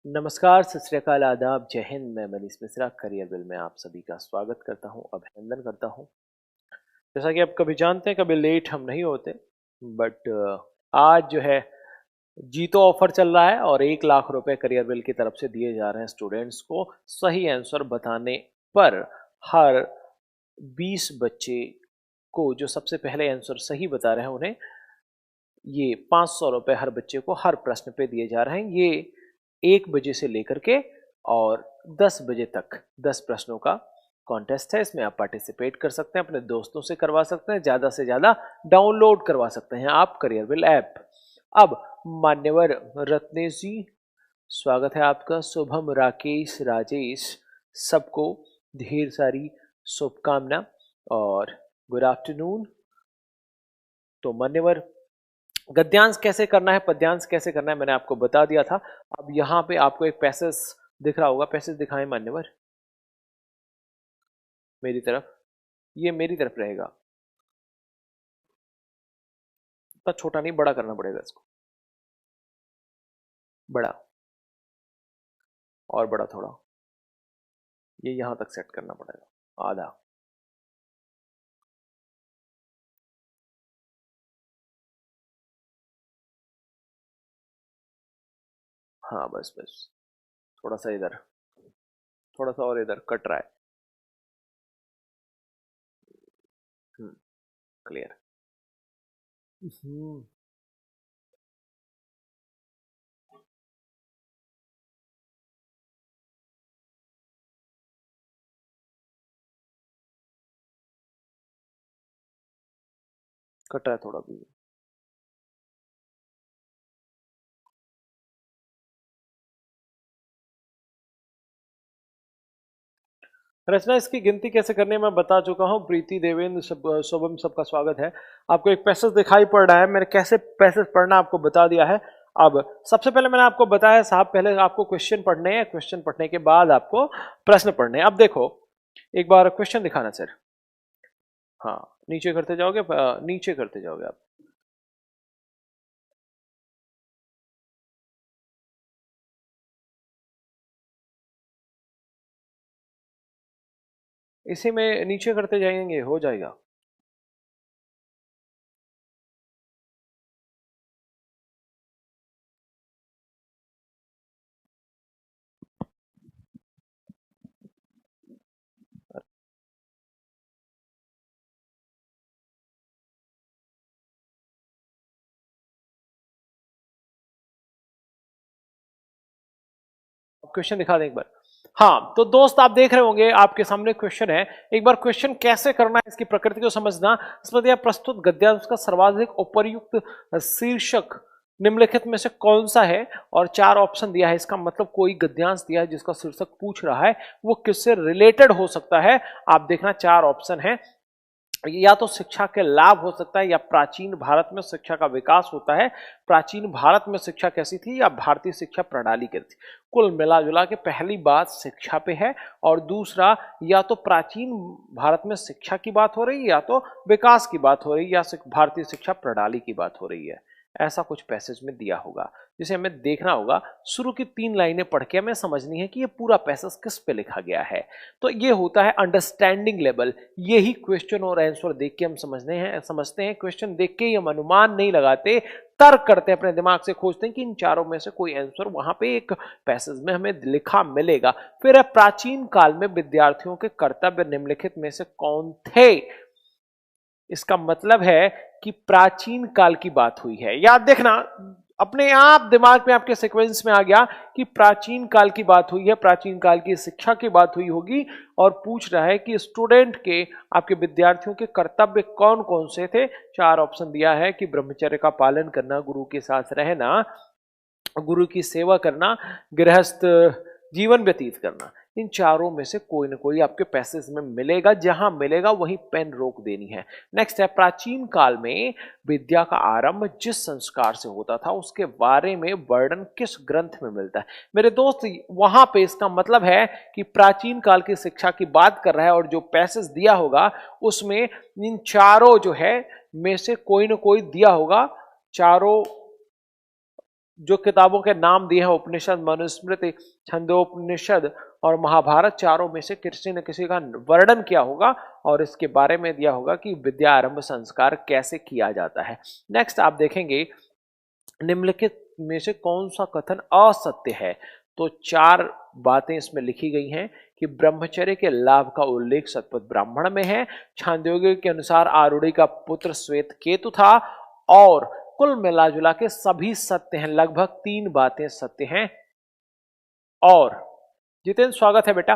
नमस्कार, सत श्री अकाल, आदाब, जय हिंद। मैं मनीष मिश्रा करियर बिल में आप सभी का स्वागत करता हूं, अभिनंदन करता हूं। जैसा कि आप कभी जानते हैं, कभी लेट हम नहीं होते, बट आज जो है जीतो ऑफर चल रहा है और 1 लाख रुपए करियर बिल की तरफ से दिए जा रहे हैं स्टूडेंट्स को सही आंसर बताने पर। हर 20 बच्चे को जो सबसे पहले आंसर सही बता रहे हैं उन्हें ये 500 रुपए हर बच्चे को हर प्रश्न पे दिए जा रहे हैं। ये 1 बजे से लेकर के और 10 बजे तक 10 प्रश्नों का कॉन्टेस्ट है। इसमें आप पार्टिसिपेट कर सकते हैं, अपने दोस्तों से करवा सकते हैं, ज़्यादा से ज़्यादा डाउनलोड करवा सकते हैं आप करियर बिल ऐप। अब मान्यवर रत्नेश जी, स्वागत है आपका। शुभम, राकेश, राजेश, सबको ढेर सारी शुभकामना और गुड आफ्टरनून। तो मान्यवर, गद्यांश कैसे करना है, पद्यांश कैसे करना है, मैंने आपको बता दिया था। अब यहाँ पे आपको एक पैसेज दिख रहा होगा, पैसेज दिखाएं मान्यवर मेरी तरफ। ये मेरी तरफ रहेगा, इतना छोटा नहीं, बड़ा करना पड़ेगा इसको, बड़ा और बड़ा थोड़ा, ये यहां तक सेट करना पड़ेगा, आधा। हाँ बस बस, थोड़ा सा इधर, थोड़ा सा और इधर कट रहा है। क्लियर। कट रहा है थोड़ा भी। रचना इसकी गिनती कैसे करनी है मैं बता चुका हूं। प्रीति, देवेंद्र, शुभम, सबका स्वागत है। आपको एक पैसेज दिखाई पड़ रहा है, मैंने कैसे पैसेज पढ़ना आपको बता दिया है। अब सबसे पहले मैंने आपको बताया साहब, पहले आपको क्वेश्चन पढ़ने हैं, क्वेश्चन पढ़ने के बाद आपको प्रश्न पढ़ने हैं। अब देखो, एक बार क्वेश्चन दिखाना सर। हाँ, नीचे करते जाओगे, नीचे करते जाओगे आप। इसी में नीचे करते जाएंगे, हो जाएगा। क्वेश्चन दिखा दें एक बार। हाँ तो दोस्त, आप देख रहे होंगे आपके सामने क्वेश्चन है। एक बार क्वेश्चन कैसे करना है, इसकी प्रकृति को समझना। इसमें प्रस्तुत गद्यांश का सर्वाधिक उपयुक्त शीर्षक निम्नलिखित में से कौन सा है, और 4 ऑप्शन दिया है। इसका मतलब कोई गद्यांश दिया है जिसका शीर्षक पूछ रहा है वो किससे रिलेटेड हो सकता है। आप देखना, 4 ऑप्शन है। या तो शिक्षा के लाभ हो सकता है, या प्राचीन भारत में शिक्षा का विकास होता है, प्राचीन भारत में शिक्षा कैसी थी, या भारतीय शिक्षा प्रणाली कैसी थी। कुल मिला जुला के पहली बात शिक्षा पे है, और दूसरा या तो प्राचीन भारत में शिक्षा की बात हो रही है, या तो विकास की बात हो रही है, या भारतीय शिक्षा प्रणाली की बात हो रही है। ऐसा कुछ पैसेज में दिया होगा जिसे हमें देखना होगा। शुरू की 3 लाइनें पढ़ के हमें समझनी है कि ये पूरा पैसेज किस पे लिखा गया है। तो ये होता है अंडरस्टैंडिंग लेवल। यही क्वेश्चन और आंसर देख के हम समझते हैं। क्वेश्चन देख के हम अनुमान नहीं लगाते, तर्क करते हैं, अपने दिमाग से खोजते हैं कि इन चारों में से कोई आंसर वहां पे एक पैसेज में हमें लिखा मिलेगा। फिर है प्राचीन काल में विद्यार्थियों के कर्तव्य निम्नलिखित में से कौन थे। इसका मतलब है कि प्राचीन काल की बात हुई है। याद देखना, अपने आप दिमाग में आपके सीक्वेंस में आ गया कि प्राचीन काल की बात हुई है, प्राचीन काल की शिक्षा की बात हुई होगी, और पूछ रहा है कि स्टूडेंट के, आपके विद्यार्थियों के कर्तव्य कौन कौन से थे। 4 ऑप्शन दिया है कि ब्रह्मचर्य का पालन करना, गुरु के साथ रहना, गुरु की सेवा करना, गृहस्थ जीवन व्यतीत करना। इन चारों में से कोई ना कोई आपके पैसेज में मिलेगा, जहां मिलेगा वहीं पेन रोक देनी है। नेक्स्ट है, प्राचीन काल में विद्या का आरंभ जिस संस्कार से होता था उसके बारे में वर्णन किस ग्रंथ में मिलता है। मेरे दोस्त, वहां पे इसका मतलब है कि प्राचीन काल की शिक्षा की बात कर रहा है, और जो पैसेज दिया होगा उसमें इन चारों जो है में से कोई ना कोई दिया होगा। चारों जो किताबों के नाम दिए हैं उपनिषद, मनुस्मृति, छंदोपनिषद और महाभारत, चारों में से किसी न किसी का वर्णन किया होगा और इसके बारे में दिया होगा कि विद्या आरंभ संस्कार कैसे किया जाता है। नेक्स्ट आप देखेंगे निम्नलिखित में से कौन सा कथन असत्य है। तो 4 बातें इसमें लिखी गई हैं कि ब्रह्मचर्य के लाभ का उल्लेख शतपथ ब्राह्मण में है, छांदोग्य के अनुसार आरूढ़ी का पुत्र श्वेत केतु था, और कुल मिला जुला के सभी सत्य हैं, लगभग 3 बातें सत्य हैं। और जितेंद्र स्वागत है बेटा,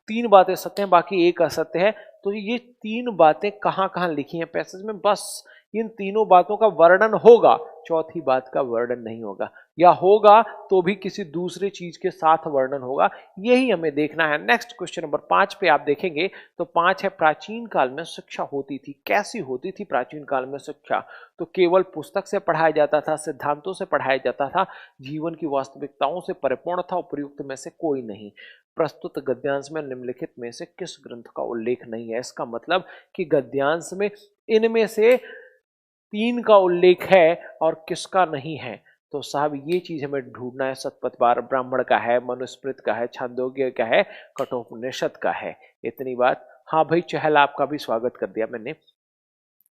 3 बातें सत्य हैं, बाकी एक असत्य है। तो ये 3 बातें कहां कहां लिखी हैं पैसेज में, बस इन तीनों बातों का वर्णन होगा, चौथी बात का वर्णन नहीं होगा, या होगा तो भी किसी दूसरी चीज के साथ वर्णन होगा, यही हमें देखना है। नेक्स्ट क्वेश्चन नंबर 5 पे आप देखेंगे तो 5 है प्राचीन काल में शिक्षा होती थी। कैसी होती थी प्राचीन काल में शिक्षा? तो केवल पुस्तक से पढ़ाया जाता था, सिद्धांतों से पढ़ाया जाता था, जीवन की वास्तविकताओं से परिपूर्ण था, उपयुक्त में से कोई नहीं। प्रस्तुत गद्यांश में निम्नलिखित में से किस ग्रंथ का उल्लेख नहीं है? इसका मतलब कि गद्यांश में इनमें से 3 का उल्लेख है और किसका नहीं है। तो साहब ये चीज हमें ढूंढना है, शतपथ ब्राह्मण का है, मनुस्मृत का है, छांदोग्य का है, कठोपनिषद का है। इतनी बात। हाँ भाई चहल, आपका भी स्वागत कर दिया मैंने।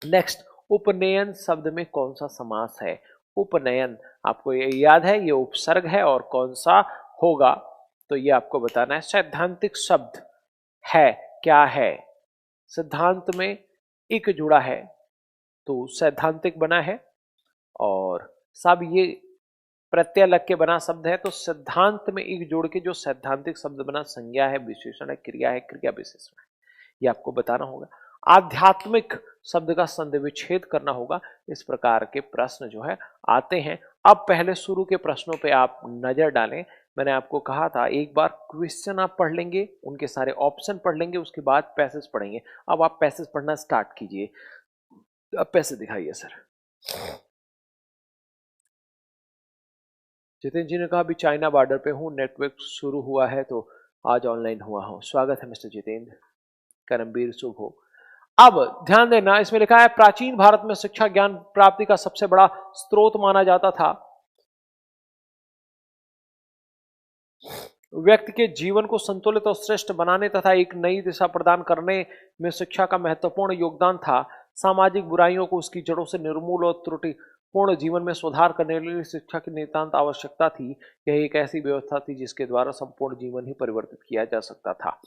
नेक्स्ट, उपनयन शब्द में कौन सा समास है? उपनयन, आपको ये याद है ये उपसर्ग है, और कौन सा होगा तो ये आपको बताना है। सैद्धांतिक शब्द है, क्या है? सिद्धांत में एक जुड़ा है तो सैद्धांतिक बना है, और सब ये प्रत्यय लग के बना शब्द है, तो सिद्धांत में एक जोड़ के जो सैद्धांतिक शब्द बना, संज्ञा है, विशेषण है, क्रिया है, क्रिया विशेषण है, ये आपको बताना होगा। आध्यात्मिक शब्द का संधि विच्छेद करना होगा। इस प्रकार के प्रश्न जो है आते हैं। अब पहले शुरू के प्रश्नों पे आप नजर डालें। मैंने आपको कहा था एक बार क्वेश्चन आप पढ़ लेंगे, उनके सारे ऑप्शन पढ़ लेंगे, उसके बाद पैसेज पढ़ेंगे। अब आप पैसेज पढ़ना स्टार्ट कीजिए। अब पैसे दिखाइए सर। जितेंद्र जी ने कहा अभी चाइना बॉर्डर पे हूँ, नेटवर्क शुरू हुआ है तो आज ऑनलाइन हुआ हूँ। स्वागत है मिस्टर जितेंद्र, करमवीर शुभ हो। अब ध्यान देना, इसमें लिखा है प्राचीन भारत में शिक्षा ज्ञान प्राप्ति का सबसे बड़ा स्रोत माना जाता था। व्यक्ति के जीवन को संतुलित और श्रेष्ठ बनाने तथा एक नई दिशा प्रदान करने में शिक्षा का महत्वपूर्ण योगदान था। सामाजिक बुराइयों को उसकी जड़ों से निर्मूल और त्रुटिपूर्ण जीवन में सुधार करने के लिए शिक्षा की नितांत आवश्यकता थी। यह एक ऐसी व्यवस्था थी जिसके द्वारा संपूर्ण जीवन ही परिवर्तित किया जा सकता था।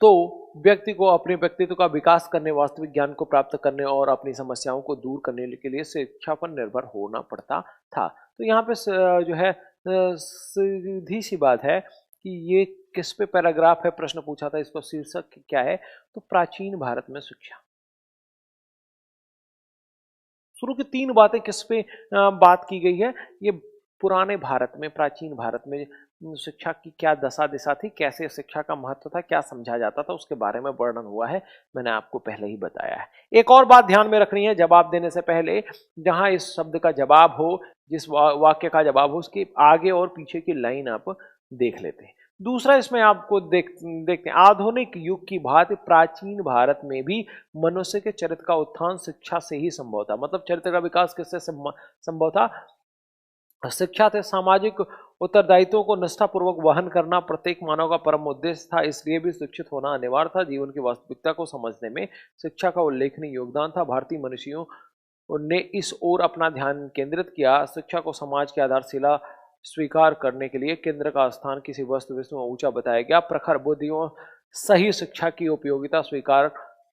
तो व्यक्ति को अपने व्यक्तित्व का विकास करने, वास्तविक ज्ञान को प्राप्त करने और अपनी समस्याओं को दूर करने के लिए शिक्षा पर निर्भर होना पड़ता था। तो यहाँ पे जो है सीधी सी बात है कि ये किस पे पैराग्राफ है, प्रश्न पूछा था, इसका शीर्षक क्या है? तो प्राचीन भारत में शिक्षा। शुरू की 3 बातें किस पे बात की गई है? ये पुराने भारत में, प्राचीन भारत में शिक्षा की क्या दशा दिशा थी, कैसे शिक्षा का महत्व था, क्या समझा जाता था, उसके बारे में वर्णन हुआ है। मैंने आपको पहले ही बताया है। एक और बात ध्यान में रखनी है जवाब देने से पहले, जहां इस शब्द का जवाब हो, जिस वाक्य का जवाब हो, उसके आगे और पीछे की लाइन आप देख लेते हैं। दूसरा इसमें आपको देखते हैं, आधुनिक युग की भांति प्राचीन भारत में भी मनुष्य के चरित्र का उत्थान शिक्षा से ही संभव था। मतलब चरित्र का विकास किससे संभव था? शिक्षा से। सामाजिक उत्तरदायित्वों को निष्ठापूर्वक वहन करना प्रत्येक मानव का परम उद्देश्य था, इसलिए भी शिक्षित होना अनिवार्य था। जीवन की वास्तविकता को समझने में शिक्षा का उल्लेखनीय योगदान था। भारतीय मनुष्यों ने इस ओर अपना ध्यान केंद्रित किया। शिक्षा को समाज की आधारशिला स्वीकार करने के लिए केंद्र का स्थान किसी वस्तु विश्व में ऊंचा बताया गया। प्रखर बुद्धियों सही शिक्षा की उपयोगिता स्वीकार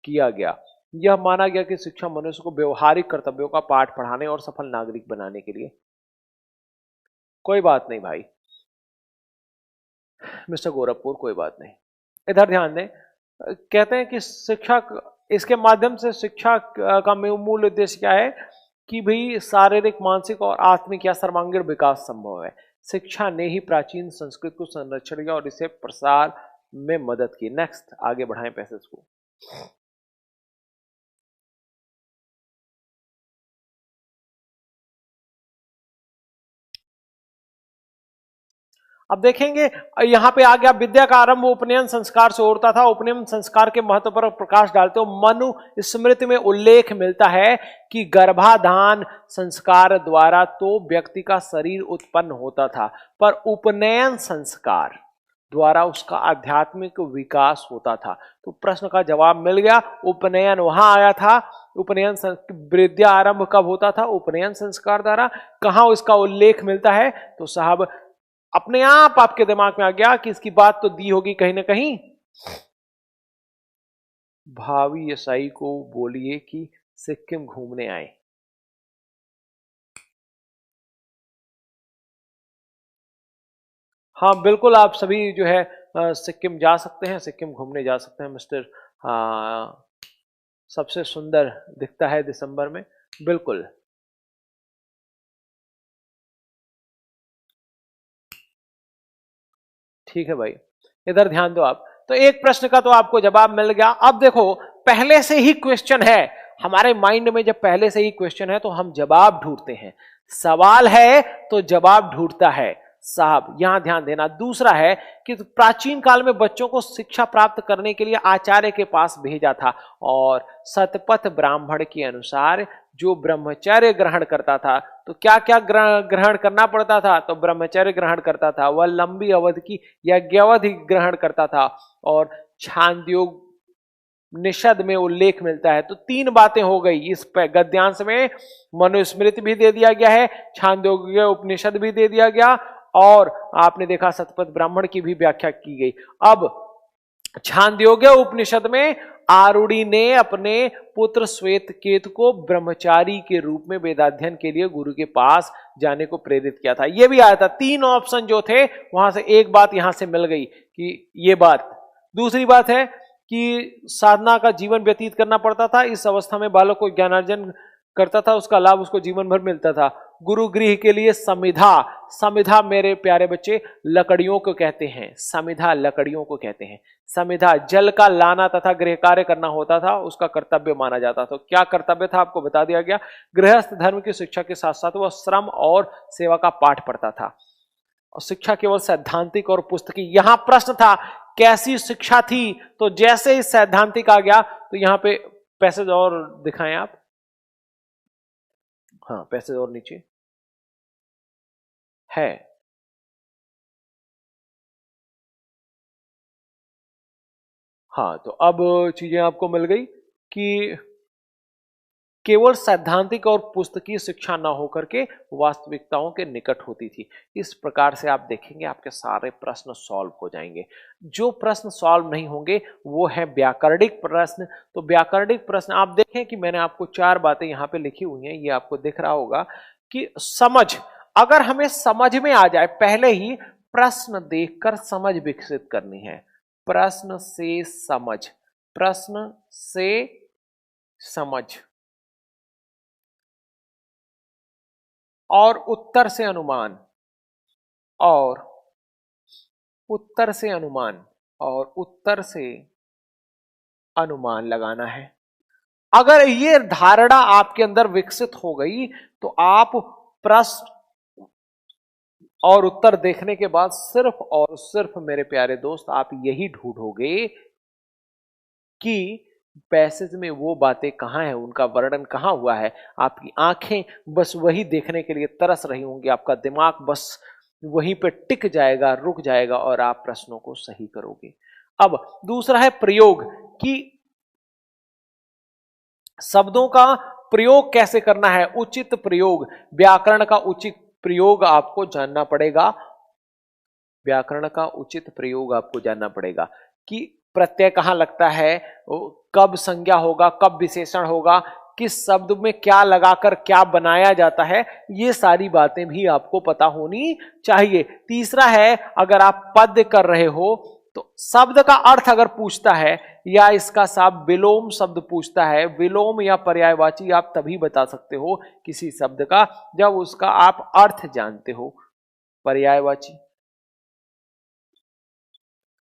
किया गया। यह माना गया कि शिक्षा मनुष्य को व्यवहारिक कर्तव्यों का पाठ पढ़ाने और सफल नागरिक बनाने के लिए। कोई बात नहीं भाई मिस्टर गोरखपुर, कोई बात नहीं। इधर ध्यान दें, कहते हैं कि शिक्षा, इसके माध्यम से शिक्षा का मूल उद्देश्य क्या है कि भाई शारीरिक, मानसिक और आत्मिक या सर्वांगीण विकास संभव है। शिक्षा ने ही प्राचीन संस्कृति को संरक्षण किया और इसे प्रसार में मदद की। नेक्स्ट, आगे बढ़ाएं पैसेज को। अब देखेंगे यहां पे आ गया, विद्या का आरंभ उपनयन संस्कार से होता था। उपनयन संस्कार के महत्व पर प्रकाश डालते हो मनु स्मृति में उल्लेख मिलता है कि गर्भाधान संस्कार द्वारा तो व्यक्ति का शरीर उत्पन्न होता था, पर उपनयन संस्कार द्वारा उसका आध्यात्मिक विकास होता था। तो प्रश्न का जवाब मिल गया, उपनयन वहां आया था। उपनयन विद्या आरंभ कब होता था? उपनयन संस्कार द्वारा। कहां उसका उल्लेख मिलता है? तो साहब अपने आप आपके दिमाग में आ गया कि इसकी बात तो दी होगी कहीं ना कहीं। भावी एसआई को बोलिए कि सिक्किम घूमने आए। हाँ बिल्कुल, आप सभी जो है सिक्किम जा सकते हैं, सिक्किम घूमने जा सकते हैं मिस्टर। सबसे सुंदर दिखता है दिसंबर में, बिल्कुल। ठीक है भाई, इधर ध्यान दो आप। तो एक प्रश्न का तो आपको जवाब मिल गया। अब देखो, पहले से ही क्वेश्चन है हमारे माइंड में, जब पहले से ही क्वेश्चन है तो हम जवाब ढूंढते हैं। सवाल है तो जवाब ढूंढता है साहब, यहां ध्यान देना। दूसरा है कि प्राचीन काल में बच्चों को शिक्षा प्राप्त करने के लिए आचार्य के पास भेजा था, और शतपथ ब्राह्मण के अनुसार जो ब्रह्मचर्य ग्रहण करता था, तो क्या क्या ग्रहण करना पड़ता था? तो ब्रह्मचर्य ग्रहण करता था, वह लंबी अवधि की यज्ञावधि ग्रहण करता था, और छांदयोग निषद में उल्लेख मिलता है। तो तीन बातें हो गई इस गद्यांश में। मनुस्मृति भी दे दिया गया है, छांदोग्य उपनिषद भी दे दिया गया, और आपने देखा शतपथ ब्राह्मण की भी व्याख्या की गई। अब छांदोग्य उपनिषद में आरुणि ने अपने पुत्र श्वेतकेतु को ब्रह्मचारी के रूप में वेदाध्ययन के लिए गुरु के पास जाने को प्रेरित किया था। यह भी आया था। तीन ऑप्शन जो थे वहां से एक बात यहां से मिल गई कि ये बात। दूसरी बात है कि साधना का जीवन व्यतीत करना पड़ता था, इस अवस्था में बालक को ज्ञानार्जन करता था, उसका लाभ उसको जीवन भर मिलता था। गुरु गृह के लिए समिधा, समिधा मेरे प्यारे बच्चे लकड़ियों को कहते हैं, समिधा लकड़ियों को कहते हैं। समिधा जल का लाना तथा गृह कार्य करना होता था, उसका कर्तव्य माना जाता था। तो क्या कर्तव्य था आपको बता दिया गया। गृहस्थ धर्म की शिक्षा के साथ साथ वह श्रम और सेवा का पाठ पढ़ता था, और शिक्षा केवल सैद्धांतिक और पुस्तकी। यहां प्रश्न था कैसी शिक्षा थी, तो जैसे ही सैद्धांतिक आ गया तो यहां पे पैसेज और दिखाएं आप। हाँ पैसेज और नीचे है। हाँ तो अब चीजें आपको मिल गई कि केवल सैद्धांतिक और पुस्तकीय शिक्षा ना होकर के वास्तविकताओं के निकट होती थी। इस प्रकार से आप देखेंगे आपके सारे प्रश्न सॉल्व हो जाएंगे। जो प्रश्न सॉल्व नहीं होंगे वो है व्याकरणिक प्रश्न। तो व्याकरणिक प्रश्न आप देखें कि मैंने आपको चार बातें यहां पे लिखी हुई हैं, ये आपको दिख रहा होगा कि समझ, अगर हमें समझ में आ जाए, पहले ही प्रश्न देखकर समझ विकसित करनी है। प्रश्न से समझ, प्रश्न से समझ, और उत्तर से अनुमान, और उत्तर से अनुमान, और उत्तर से अनुमान लगाना है। अगर ये धारणा आपके अंदर विकसित हो गई तो आप प्रश्न और उत्तर देखने के बाद सिर्फ और सिर्फ मेरे प्यारे दोस्त आप यही ढूंढोगे कि पैसेज में वो बातें कहां हैं, उनका वर्णन कहां हुआ है। आपकी आंखें बस वही देखने के लिए तरस रही होंगी, आपका दिमाग बस वहीं पे टिक जाएगा, रुक जाएगा, और आप प्रश्नों को सही करोगे। अब दूसरा है प्रयोग, कि शब्दों का प्रयोग कैसे करना है, उचित प्रयोग, व्याकरण का उचित प्रयोग आपको जानना पड़ेगा। व्याकरण का उचित प्रयोग आपको जानना पड़ेगा कि प्रत्यय कहां लगता है, कब संज्ञा होगा, कब विशेषण होगा, किस शब्द में क्या लगाकर क्या बनाया जाता है, ये सारी बातें भी आपको पता होनी चाहिए। तीसरा है, अगर आप पद्य कर रहे हो तो शब्द का अर्थ अगर पूछता है या इसका साफ विलोम शब्द पूछता है, विलोम या पर्यायवाची आप तभी बता सकते हो किसी शब्द का जब उसका आप अर्थ जानते हो, पर्यायवाची।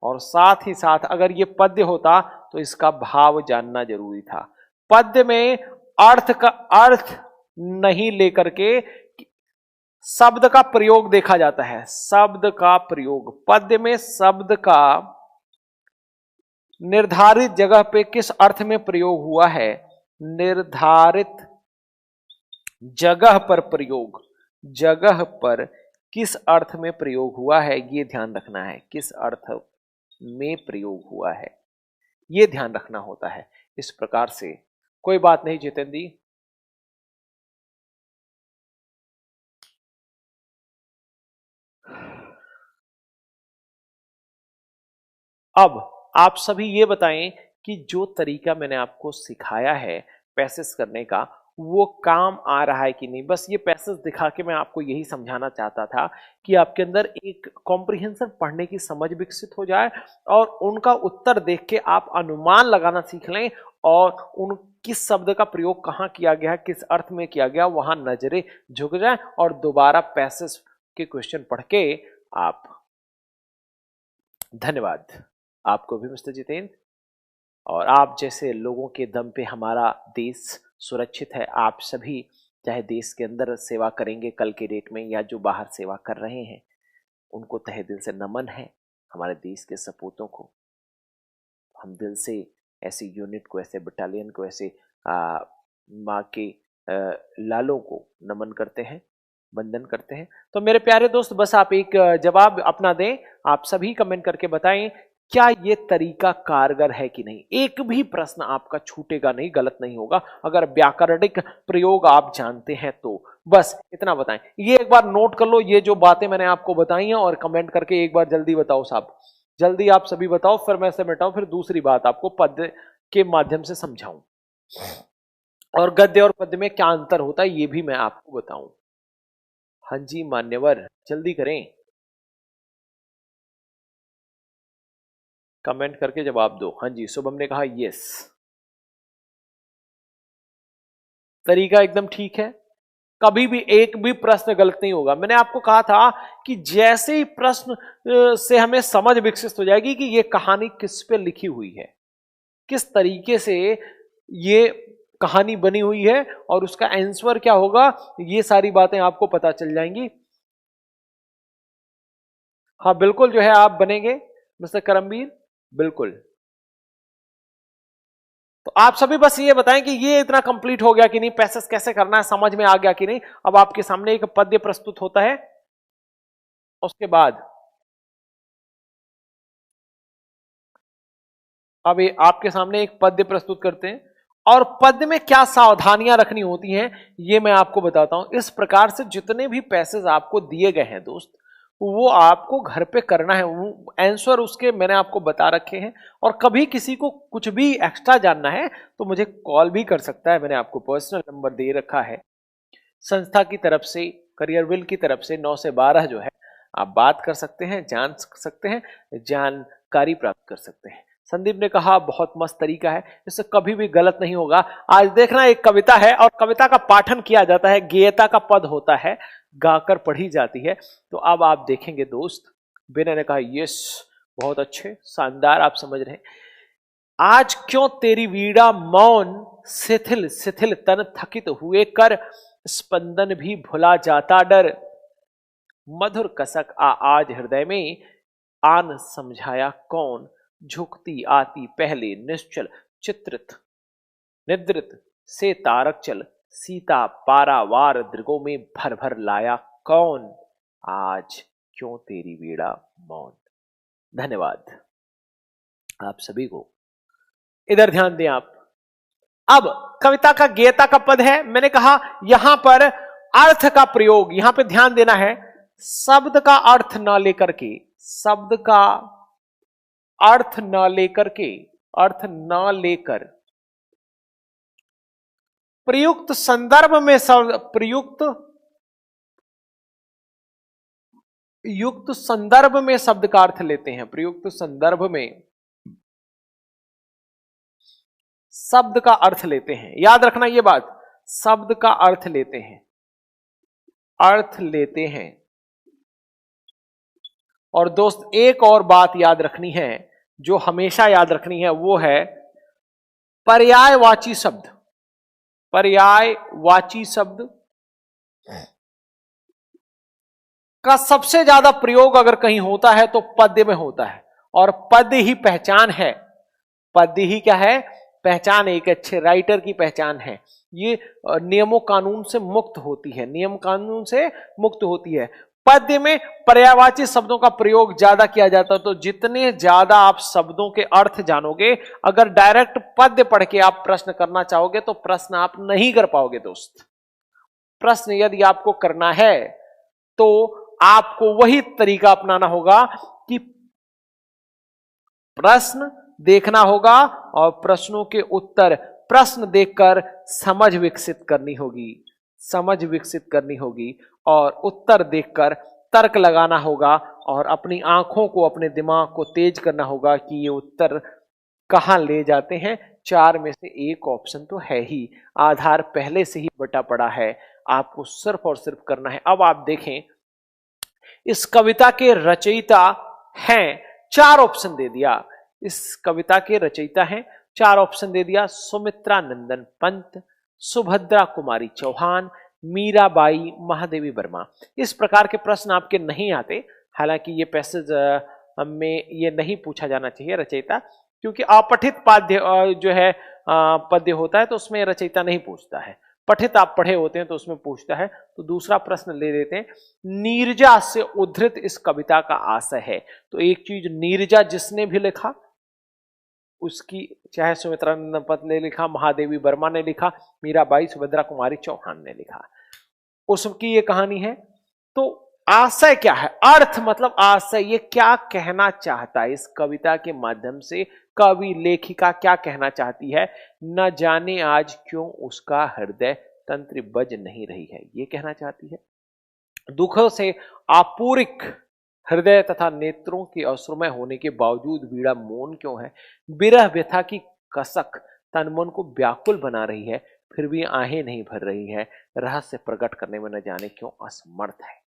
और साथ ही साथ अगर ये पद्य होता तो इसका भाव जानना जरूरी था। पद्य में अर्थ का अर्थ नहीं लेकर के शब्द का प्रयोग देखा जाता है। शब्द का प्रयोग, पद्य में शब्द का निर्धारित जगह पे किस अर्थ में प्रयोग हुआ है? निर्धारित जगह पर प्रयोग, जगह पर किस अर्थ में प्रयोग हुआ है, ये ध्यान रखना है। किस अर्थ में प्रयोग हुआ है ये ध्यान रखना होता है। इस प्रकार से कोई बात नहीं जितेंद्र जी। अब आप सभी ये बताएं कि जो तरीका मैंने आपको सिखाया है पैसेज करने का वो काम आ रहा है कि नहीं। बस ये पैसेज दिखा के मैं आपको यही समझाना चाहता था कि आपके अंदर एक कॉम्प्रिहेंशन, पढ़ने की समझ विकसित हो जाए और उनका उत्तर देख के आप अनुमान लगाना सीख लें और उन किस शब्द का प्रयोग कहाँ किया गया, किस अर्थ में किया गया, वहां नजरें झुक जाए और दोबारा पैसेज के क्वेश्चन पढ़ के आप। धन्यवाद आपको भी मिस्टर जितेंद्र। और आप जैसे लोगों के दम पे हमारा देश सुरक्षित है। आप सभी चाहे देश के अंदर सेवा करेंगे कल के डेट में या जो बाहर सेवा कर रहे हैं, उनको तहे दिल से नमन है। हमारे देश के सपूतों को हम दिल से, ऐसी यूनिट को, ऐसे बटालियन को, ऐसे माँ के लालों को नमन करते हैं, वंदन करते हैं। तो मेरे प्यारे दोस्त, बस आप एक जवाब अपना दें। आप सभी कमेंट करके बताएं क्या ये तरीका कारगर है कि नहीं। एक भी प्रश्न आपका छूटेगा नहीं, गलत नहीं होगा। अगर व्याकरणिक प्रयोग आप जानते हैं तो बस इतना बताएं। ये एक बार नोट कर लो, ये जो बातें मैंने आपको बताई हैं, और कमेंट करके एक बार जल्दी बताओ साहब, जल्दी आप सभी बताओ, फिर मैं समेटाऊं, फिर दूसरी बात आपको पद्य के माध्यम से समझाऊं और गद्य और पद्य में क्या अंतर होता है ये भी मैं आपको बताऊं। हाँ जी मान्यवर, जल्दी करें, कमेंट करके जवाब दो। हाँ जी, शुभम ने कहा यस, तरीका एकदम ठीक है, कभी भी एक भी प्रश्न गलत नहीं होगा। मैंने आपको कहा था कि जैसे ही प्रश्न से हमें समझ विकसित हो जाएगी कि ये कहानी किस पे लिखी हुई है, किस तरीके से ये कहानी बनी हुई है और उसका आंसर क्या होगा, ये सारी बातें आपको पता चल जाएंगी। हाँ बिल्कुल, जो है आप बनेंगे मिस्टर करमवीर, बिल्कुल। तो आप सभी बस ये बताएं कि ये इतना कंप्लीट हो गया कि नहीं, पैसेज कैसे करना है समझ में आ गया कि नहीं। अब आपके सामने एक पद्य प्रस्तुत होता है, उसके बाद अब ये आपके सामने एक पद्य प्रस्तुत करते हैं और पद्य में क्या सावधानियां रखनी होती हैं ये मैं आपको बताता हूं। इस प्रकार से जितने भी पैसेज आपको दिए गए हैं दोस्त, वो आपको घर पे करना है, वो आंसर उसके मैंने आपको बता रखे हैं। और कभी किसी को कुछ भी एक्स्ट्रा जानना है तो मुझे कॉल भी कर सकता है, मैंने आपको पर्सनल नंबर दे रखा है। संस्था की तरफ से, करियर विल की तरफ से 9 से 12 जो है आप बात कर सकते हैं, जान सकते हैं, जानकारी प्राप्त कर सकते हैं। संदीप ने कहा बहुत मस्त तरीका है, इससे कभी भी गलत नहीं होगा। आज देखना एक कविता है और कविता का पाठन किया जाता है, गेयता का पद होता है, गाकर पढ़ी जाती है। तो अब आप देखेंगे दोस्त, बिना ने कहा यस, बहुत अच्छे, शानदार, आप समझ रहे हैं। आज क्यों तेरी वीणा मौन, शिथिल शिथिल तन थकित हुए कर, स्पंदन भी भुला जाता डर, मधुर कसक आज हृदय में, आन समझाया कौन, झुकती आती पहले निश्चल, चित्रित निद्रित से तारक चल, सीता पारावार दृगों में भर भर लाया कौन, आज क्यों तेरी वीणा मौन। धन्यवाद आप सभी को, इधर ध्यान दें आप। अब कविता का गेयता का पद है, मैंने कहा यहां पर अर्थ का प्रयोग, यहां पे ध्यान देना है, शब्द का अर्थ ना लेकर के, शब्द का अर्थ ना लेकर के, अर्थ ना लेकर, प्रयुक्त संदर्भ में प्रयुक्त युक्त संदर्भ में शब्द का अर्थ लेते हैं, प्रयुक्त संदर्भ में शब्द का अर्थ लेते हैं। याद रखना ये बात, शब्द का अर्थ लेते हैं, अर्थ लेते हैं। और दोस्त एक और बात याद रखनी है, जो हमेशा याद रखनी है, वो है पर्यायवाची शब्द, पर्यायवाची शब्द का सबसे ज्यादा प्रयोग अगर कहीं होता है तो पद्य में होता है, और पद्य ही पहचान है। पद्य ही क्या है? पहचान, एक अच्छे राइटर की पहचान है। ये नियमों कानून से मुक्त होती है, नियम कानून से मुक्त होती है। पद्य में पर्यायवाची शब्दों का प्रयोग ज्यादा किया जाता है, तो जितने ज्यादा आप शब्दों के अर्थ जानोगे, अगर डायरेक्ट पद्य पढ़ के आप प्रश्न करना चाहोगे तो प्रश्न आप नहीं कर पाओगे दोस्त। प्रश्न यदि आपको करना है तो आपको वही तरीका अपनाना होगा कि प्रश्न देखना होगा और प्रश्नों के उत्तर, प्रश्न देखकर समझ विकसित करनी होगी, समझ विकसित करनी होगी, और उत्तर देखकर तर्क लगाना होगा, और अपनी आंखों को, अपने दिमाग को तेज करना होगा कि ये उत्तर कहां ले जाते हैं। चार में से एक ऑप्शन तो है ही, आधार पहले से ही बटा पड़ा है, आपको सिर्फ और सिर्फ करना है। अब आप देखें, इस कविता के रचयिता हैं, चार ऑप्शन दे दिया। इस कविता के रचयिता हैं, चार ऑप्शन दे दिया, सुमित्रा नंदन पंत, सुभद्रा कुमारी चौहान, मीराबाई महादेवी वर्मा। इस प्रकार के प्रश्न आपके नहीं आते, हालांकि ये पैसेज में ये नहीं पूछा जाना चाहिए रचयिता, क्योंकि अपठित पाद्य जो है पद्य होता है तो उसमें रचयिता नहीं पूछता है। पठित आप पढ़े होते हैं तो उसमें पूछता है। तो दूसरा प्रश्न ले लेते हैं, नीरजा से उद्धृत इस कविता का आशय है। तो एक चीज, नीरजा जिसने भी लिखा उसकी, चाहे सुमित्रा नंदन पंत ने लिखा, महादेवी वर्मा ने लिखा, मीराबाई, सुभद्रा कुमारी चौहान ने लिखा, उसकी ये कहानी है। तो आशय क्या है? अर्थ मतलब आशय, ये क्या कहना चाहता है इस कविता के माध्यम से, कवि लेखिका क्या कहना चाहती है। न जाने आज क्यों उसका हृदय तंत्र बज नहीं रही है, ये कहना चाहती है। दुखों से आपूरिक हृदय तथा नेत्रों के अश्रुमय होने के बावजूद वीणा मौन क्यों है। विरह व्यथा की कसक तन मन को व्याकुल बना रही है, फिर भी आहें नहीं भर रही है, रहस्य प्रकट करने में न जाने क्यों असमर्थ है।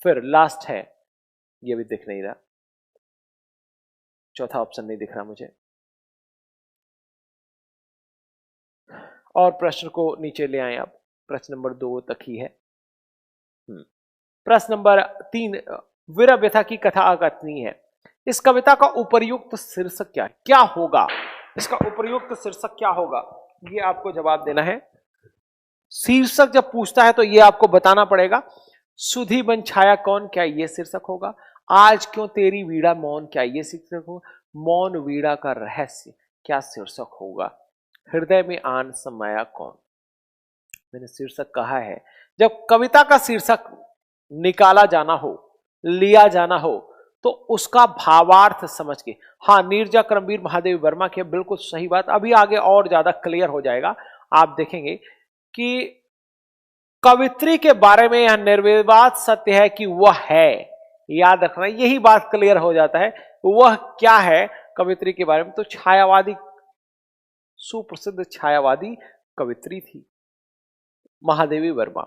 फिर लास्ट है, ये भी दिख नहीं रहा, चौथा ऑप्शन नहीं दिख रहा मुझे, और प्रश्न को नीचे ले आए आप, प्रश्न नंबर 2 तक ही है। प्रश्न नंबर 3, विरह व्यथा की कथा अकथनीय है। इस कविता का उपर्युक्त शीर्षक क्या है? क्या होगा इसका उपर्युक्त शीर्षक? क्या होगा, ये आपको जवाब देना है। शीर्षक जब पूछता है तो ये आपको बताना पड़ेगा। सुधी बन छाया कौन, क्या ये शीर्षक होगा? आज क्यों तेरी वीणा मौन, क्या ये शीर्षक होगा? मौन वीणा का रहस्य, क्या शीर्षक होगा? हृदय में आन समाया कौन, मैंने शीर्षक कहा है। जब कविता का शीर्षक निकाला जाना हो, लिया जाना हो, तो उसका भावार्थ समझ के, हाँ, नीरजा करमवीर महादेवी वर्मा की बिल्कुल सही बात, अभी आगे और ज्यादा क्लियर हो जाएगा। आप देखेंगे कि कवित्री के बारे में यह निर्विवाद सत्य है कि वह है, याद रखना, यही बात क्लियर हो जाता है। वह क्या है कवित्री के बारे में? तो छायावादी, सुप्रसिद्ध छायावादी कवित्री थी महादेवी वर्मा।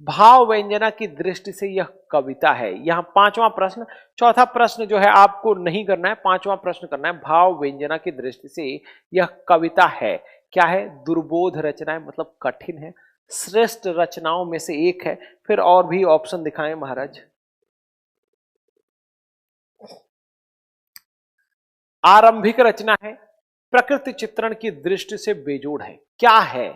भाव व्यंजना की दृष्टि से यह कविता है। यहां पांचवा प्रश्न, चौथा प्रश्न जो है आपको नहीं करना है, पांचवा प्रश्न करना है। भाव व्यंजना की दृष्टि से यह कविता है, क्या है? दुर्बोध रचना है, मतलब कठिन है, श्रेष्ठ रचनाओं में से एक है। फिर और भी ऑप्शन दिखाएं महाराज। आरंभिक रचना है, प्रकृति चित्रण की दृष्टि से बेजोड़ है, क्या है?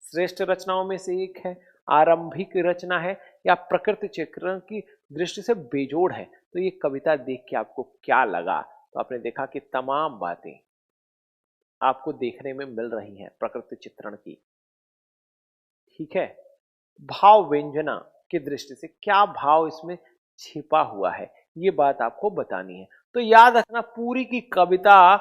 श्रेष्ठ रचनाओं में से एक है, आरंभिक रचना है, या प्रकृति चित्रण की दृष्टि से बेजोड़ है। तो ये कविता देख के आपको क्या लगा? तो आपने देखा कि तमाम बातें आपको देखने में मिल रही हैं प्रकृति चित्रण की, ठीक है। भाव व्यंजना की दृष्टि से क्या भाव इसमें छिपा हुआ है, ये बात आपको बतानी है। तो याद रखना, पूरी की कविता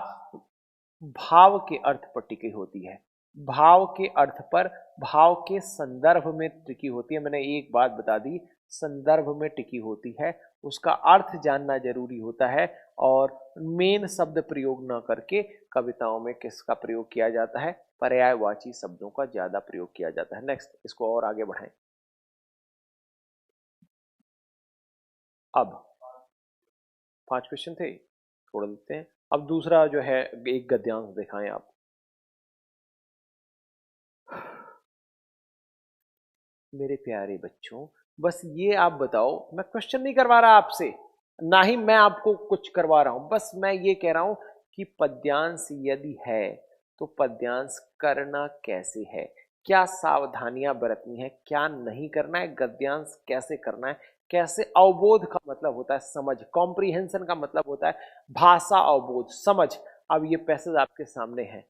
भाव के अर्थ पर टिकी होती है, भाव के अर्थ पर, भाव के संदर्भ में टिकी होती है। मैंने एक बात बता दी, संदर्भ में टिकी होती है, उसका अर्थ जानना जरूरी होता है। और मेन शब्द प्रयोग न करके कविताओं में किसका प्रयोग किया जाता है? पर्यायवाची शब्दों का ज्यादा प्रयोग किया जाता है। नेक्स्ट, इसको और आगे बढ़ाएं। अब 5 क्वेश्चन थे, छोड़ देते हैं। अब दूसरा जो है, एक गद्यांश दिखाएं आप। मेरे प्यारे बच्चों, बस ये आप बताओ, मैं क्वेश्चन नहीं करवा रहा आपसे, ना ही मैं आपको कुछ करवा रहा हूं, बस मैं ये कह रहा हूं कि पद्यांश यदि है तो पद्यांश करना कैसे है, क्या सावधानियां बरतनी है, क्या नहीं करना है, गद्यांश कैसे करना है, कैसे, अवबोध का मतलब होता है समझ, कॉम्प्रिहेंशन का मतलब होता है भाषा अवबोध, समझ। अब ये पैसेज आपके सामने है।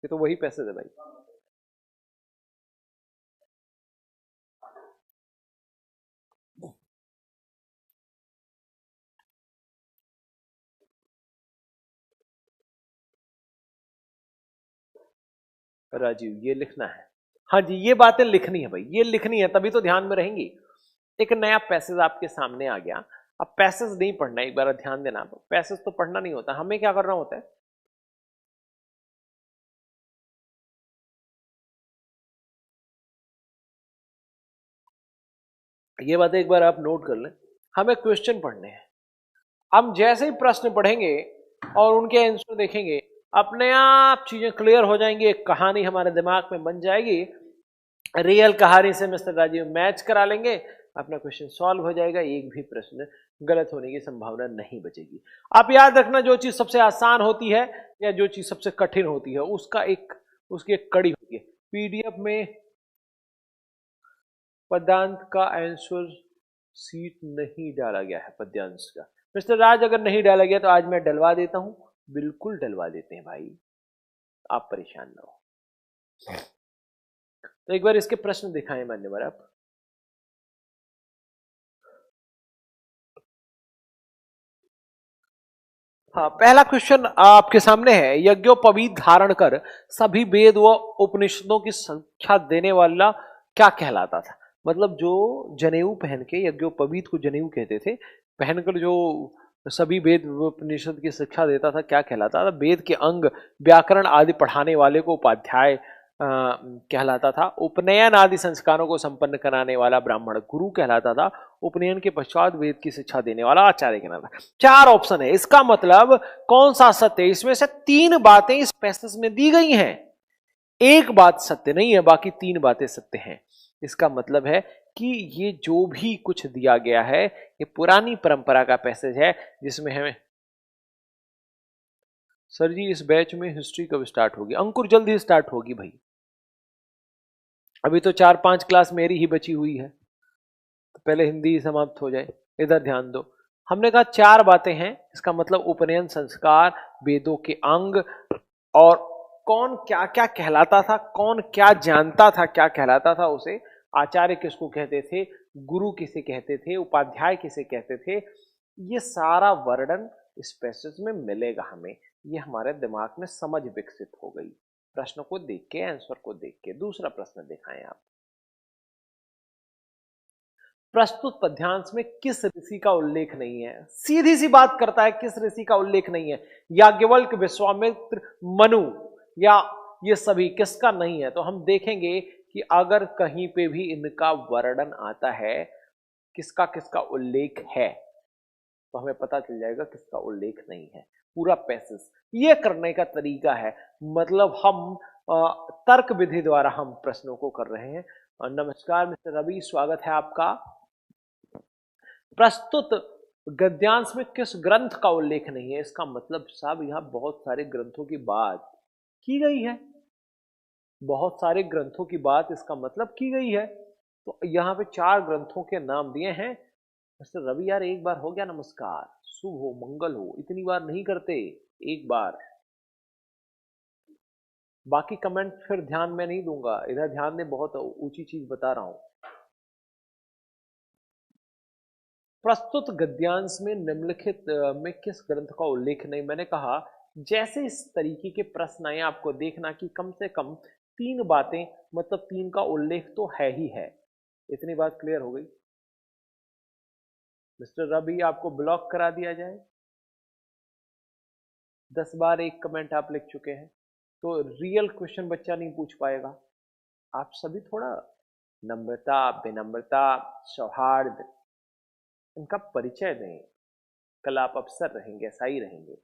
ये तो वही पैसेज है भाई। राजीव, ये लिखना है। हाँ जी, ये बातें लिखनी है भाई, ये लिखनी है, तभी तो ध्यान में रहेंगी। एक नया पैसेज आपके सामने आ गया। अब पैसेज नहीं पढ़ना, एक बार ध्यान देना, पैसेज तो पढ़ना नहीं होता, हमें क्या करना होता है, ये बातें एक बार आप नोट कर लें। हमें क्वेश्चन पढ़ने हैं, हम जैसे ही प्रश्न पढ़ेंगे और उनके आंसर देखेंगे, अपने आप चीजें क्लियर हो जाएंगी, एक कहानी हमारे दिमाग में बन जाएगी, रियल कहानी से मिस्टर राजीव मैच करा लेंगे, अपना क्वेश्चन सॉल्व हो जाएगा, एक भी प्रश्न गलत होने की संभावना नहीं बचेगी। आप याद रखना, जो चीज सबसे आसान होती है या जो चीज सबसे कठिन होती है, उसकी एक कड़ी होती है। पीडीएफ में पदांत का आंसर सीट नहीं डाला गया है पद्यांश का। मिस्टर राज, अगर नहीं डाला गया तो आज मैं डलवा देता हूं, बिल्कुल डलवा देते हैं भाई, आप परेशान ना हो। तो एक बार इसके प्रश्न दिखाएं मान्यवर आप। हाँ, पहला क्वेश्चन आपके सामने है, यज्ञोपवीत धारण कर सभी वेद व उपनिषदों की संख्या देने वाला क्या कहलाता था। मतलब जो जनेऊ पहन के, यज्ञोपवीत को जनेऊ कहते थे, पहनकर जो सभी वेद व उपनिषद की शिक्षा देता था, क्या कहलाता था। वेद के अंग, व्याकरण आदि पढ़ाने वाले को उपाध्याय कहलाता था। उपनयन आदि संस्कारों को संपन्न कराने वाला ब्राह्मण गुरु कहलाता था। उपनयन के पश्चात वेद की शिक्षा देने वाला आचार्य कहलाता था। चार ऑप्शन है, इसका मतलब कौन सा सत्य है, इसमें से तीन बातें इस पैसेज में दी गई हैं, एक बात सत्य नहीं है, बाकी तीन बातें सत्य हैं। इसका मतलब है कि ये जो भी कुछ दिया गया है, ये पुरानी परंपरा का पैसेज है, जिसमें हमें, सर जी इस बैच में हिस्ट्री कब स्टार्ट होगी। अंकुर जल्द ही स्टार्ट होगी भाई, अभी तो 4-5 क्लास मेरी ही बची हुई है, तो पहले हिंदी समाप्त हो जाए, इधर ध्यान दो। हमने कहा चार बातें हैं, इसका मतलब उपनयन संस्कार, वेदों के अंग, और कौन क्या क्या कहलाता था, कौन क्या जानता था क्या कहलाता था उसे, आचार्य किसको कहते थे, गुरु किसे कहते थे, उपाध्याय किसे कहते थे, ये सारा वर्णन इस पैसेज में मिलेगा हमें। ये हमारे दिमाग में समझ विकसित हो गई, प्रश्न को देख के, आंसर को देख के। दूसरा प्रश्न दिखाएं आप। प्रस्तुत पद्यांश में किस ऋषि का उल्लेख नहीं है। सीधी सी बात करता है, किस ऋषि का उल्लेख नहीं है, याज्ञवल्क्य, विश्वामित्र, मनु, या ये सभी किसका नहीं है। तो हम देखेंगे कि अगर कहीं पे भी इनका वर्णन आता है, किसका किसका उल्लेख है, तो हमें पता चल जाएगा किसका उल्लेख नहीं है। पूरा पैसेज ये करने का तरीका है, मतलब हम तर्क विधि द्वारा हम प्रश्नों को कर रहे हैं। नमस्कार मिस्टर रवि, स्वागत है आपका। प्रस्तुत गद्यांश में किस ग्रंथ का उल्लेख नहीं है, इसका मतलब साहब यहां बहुत सारे ग्रंथों की बात की गई है, बहुत सारे ग्रंथों की बात इसका मतलब की गई है। तो यहां पे चार ग्रंथों के नाम दिए हैं। मिस्टर रवि यार, एक बार हो गया, नमस्कार, शुभ हो, मंगल हो, इतनी बार नहीं करते, एक बार। बाकी कमेंट फिर ध्यान में नहीं दूंगा, इधर ध्यान दे, बहुत ऊंची चीज बता रहा हूं। प्रस्तुत गद्यांश में निम्नलिखित में किस ग्रंथ का उल्लेख नहीं। मैंने कहा जैसे इस तरीके के प्रश्न आए, आपको देखना कि कम से कम तीन बातें, मतलब तीन का उल्लेख तो है ही है। इतनी बात क्लियर हो गई। मिस्टर रवि, आपको ब्लॉक करा दिया जाए, 10 बार एक कमेंट आप लिख चुके हैं, तो रियल क्वेश्चन बच्चा नहीं पूछ पाएगा। आप सभी थोड़ा नम्रता, विनम्रता, सौहार्द, इनका परिचय दें। कल आप अफसर रहेंगे, ऐसा ही रहेंगे।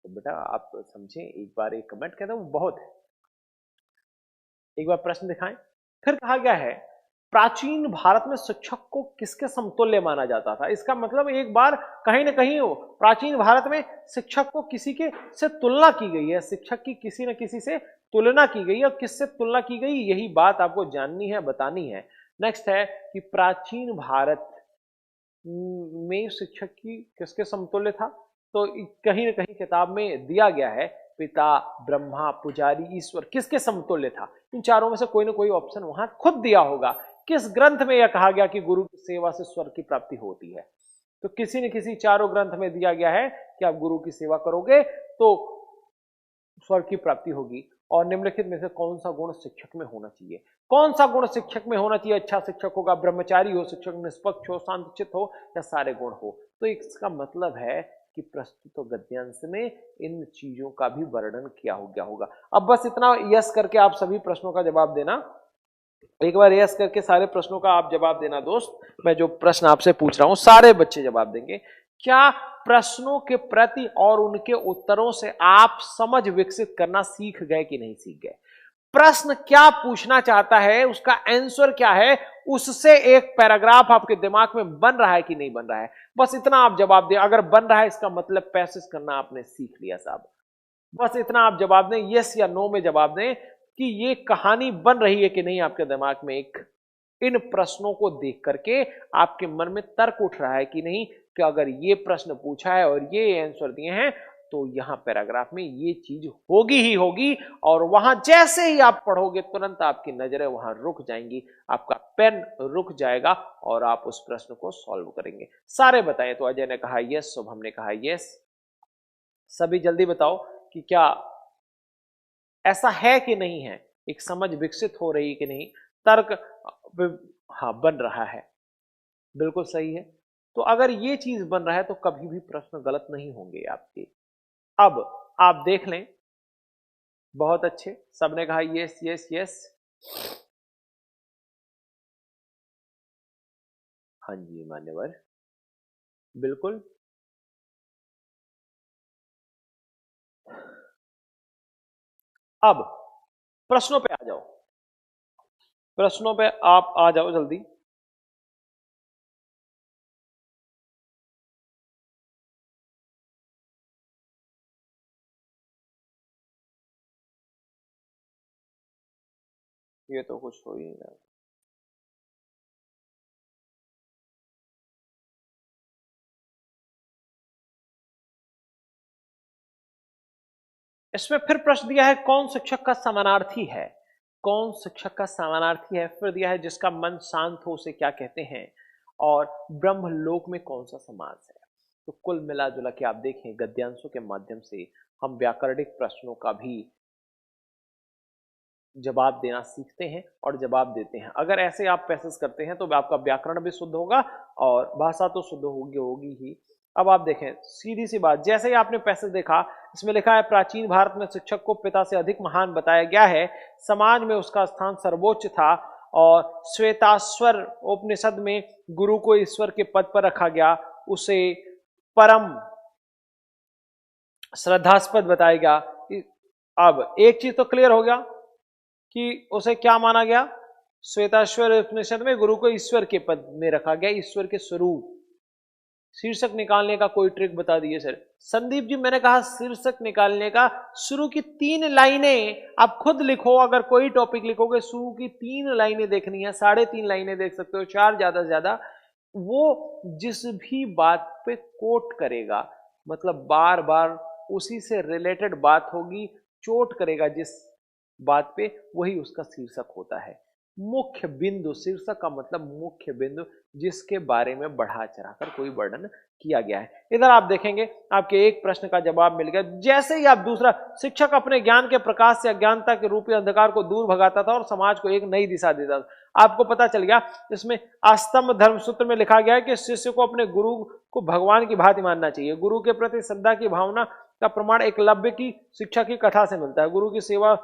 तो बेटा आप समझें, एक बार एक कमेंट कहता हूं बहुत है। एक बार प्रश्न दिखाएं। फिर कहा गया है प्राचीन भारत में शिक्षक को किसके समतुल्य माना जाता था। इसका मतलब एक बार कहीं ना कहीं हो प्राचीन भारत में शिक्षक को किसी के से तुलना की गई है, शिक्षक की किसी न किसी से तुलना की गई है, और किससे तुलना की गई यही बात आपको जाननी है, बतानी है। नेक्स्ट है कि प्राचीन भारत में शिक्षक की किसके समतुल्य था। तो कहीं ना कहीं किताब में दिया गया है पिता, ब्रह्मा, पुजारी, ईश्वर, किसके समतुल्य था। इन चारों में से कोई ना कोई ऑप्शन वहां खुद दिया होगा। किस ग्रंथ में यह कहा गया कि गुरु की सेवा से स्वर्ग की प्राप्ति होती है। तो किसी न किसी चारों ग्रंथ में दिया गया है कि आप गुरु की सेवा करोगे तो स्वर्ग की प्राप्ति होगी। और निम्नलिखित में से कौन सा गुण शिक्षक में होना चाहिए, कौन सा गुण शिक्षक में होना चाहिए अच्छा शिक्षक होगा, ब्रह्मचारी हो शिक्षक, निष्पक्ष हो, शांतचित्त हो, या सारे गुण हो। तो इसका मतलब है कि प्रस्तुत गद्यांश में इन चीजों का भी वर्णन किया हो गया होगा। अब बस इतना यस करके आप सभी प्रश्नों का जवाब देना, एक बार यस करके सारे प्रश्नों का आप जवाब देना दोस्त। मैं जो प्रश्न आपसे पूछ रहा हूं सारे बच्चे जवाब देंगे। क्या प्रश्नों के प्रति और उनके उत्तरों से आप समझ विकसित करना सीख गए कि नहीं सीख गए। प्रश्न क्या पूछना चाहता है, उसका आंसर क्या है, उससे एक पैराग्राफ आपके दिमाग में बन रहा है कि नहीं बन रहा है, बस इतना आप जवाब दें। अगर बन रहा है इसका मतलब पैसेज करना आपने सीख लिया साहब। बस इतना आप जवाब दें, यस या नो में जवाब दें कि ये कहानी बन रही है कि नहीं आपके दिमाग में। एक इन प्रश्नों को देख करके आपके मन में तर्क उठ रहा है कि नहीं कि अगर ये प्रश्न पूछा है और ये आंसर दिए हैं तो यहां पैराग्राफ में ये चीज होगी ही होगी। और वहां जैसे ही आप पढ़ोगे तुरंत आपकी नजरें वहां रुक जाएंगी, आपका पेन रुक जाएगा और आप उस प्रश्न को सॉल्व करेंगे। सारे बताएं। तो अजय ने कहा यस, शुभम ने कहा यस। सभी जल्दी बताओ कि क्या ऐसा है कि नहीं है, एक समझ विकसित हो रही है कि नहीं, तर्क हाँ बन रहा है, बिल्कुल सही है। तो अगर ये चीज बन रहा है तो कभी भी प्रश्न गलत नहीं होंगे आपके। अब आप देख लें, बहुत अच्छे, सबने कहा यस यस यस। हाँ जी मान्यवर, बिल्कुल। अब प्रश्नों पे आ जाओ, प्रश्नों पे आप आ जाओ जल्दी। ये तो कुछ हो ही नहीं रहा। इसमें फिर प्रश्न दिया है कौन शिक्षक का समानार्थी है, कौन शिक्षक का समानार्थी है। फिर दिया है जिसका मन शांत हो उसे क्या कहते हैं, और ब्रह्मलोक में कौन सा समास है। तो कुल मिला जुला के आप देखें गद्यांशों के माध्यम से हम व्याकरणिक प्रश्नों का भी जवाब देना सीखते हैं और जवाब देते हैं। अगर ऐसे आप पैसेज करते हैं तो आपका व्याकरण भी शुद्ध होगा और भाषा तो शुद्ध होगी होगी ही। अब आप देखें सीधी सी बात, जैसे ही आपने पैसेज देखा, इसमें लिखा है प्राचीन भारत में शिक्षक को पिता से अधिक महान बताया गया है, समाज में उसका स्थान सर्वोच्च था, और श्वेताश्वर उपनिषद में गुरु को ईश्वर के पद पर रखा गया, उसे परम श्रद्धास्पद बताया गया। अब एक चीज तो क्लियर हो गया कि उसे क्या माना गया, श्वेताश्वर उपनिषद में गुरु को ईश्वर के पद में रखा गया, ईश्वर के स्वरूप। शीर्षक निकालने का कोई ट्रिक बता दीजिए सर। संदीप जी मैंने कहा शीर्षक निकालने का शुरू की 3 लाइनें आप खुद लिखो, अगर कोई टॉपिक लिखोगे शुरू की 3 लाइनें देखनी है, 3.5 लाइनें देख सकते हो, 4 ज्यादा से ज्यादा। वो जिस भी बात पे कोट करेगा, मतलब बार बार उसी से रिलेटेड बात होगी, चोट करेगा जिस बात पे, वही उसका शीर्षक होता है। मुख्य बिंदु, शीर्षक का मतलब मुख्य बिंदु, जिसके बारे में बढ़ा चढ़ाकर कोई वर्णन किया गया है। इधर आप देखेंगे आपके एक प्रश्न का जवाब मिल गया। जैसे ही आप दूसरा, शिक्षक अपने ज्ञान के प्रकाश से अज्ञानता के रूपी अंधकार को दूर भगाता था और समाज को एक नई दिशा देता था। आपको पता चल गया, इसमें अष्टम धर्मसूत्र में लिखा गया है कि शिष्य को अपने गुरु को भगवान की भांति मानना चाहिए। गुरु के प्रति श्रद्धा की भावना का प्रमाण एकलव्य की शिक्षा की कथा से मिलता है। गुरु की सेवा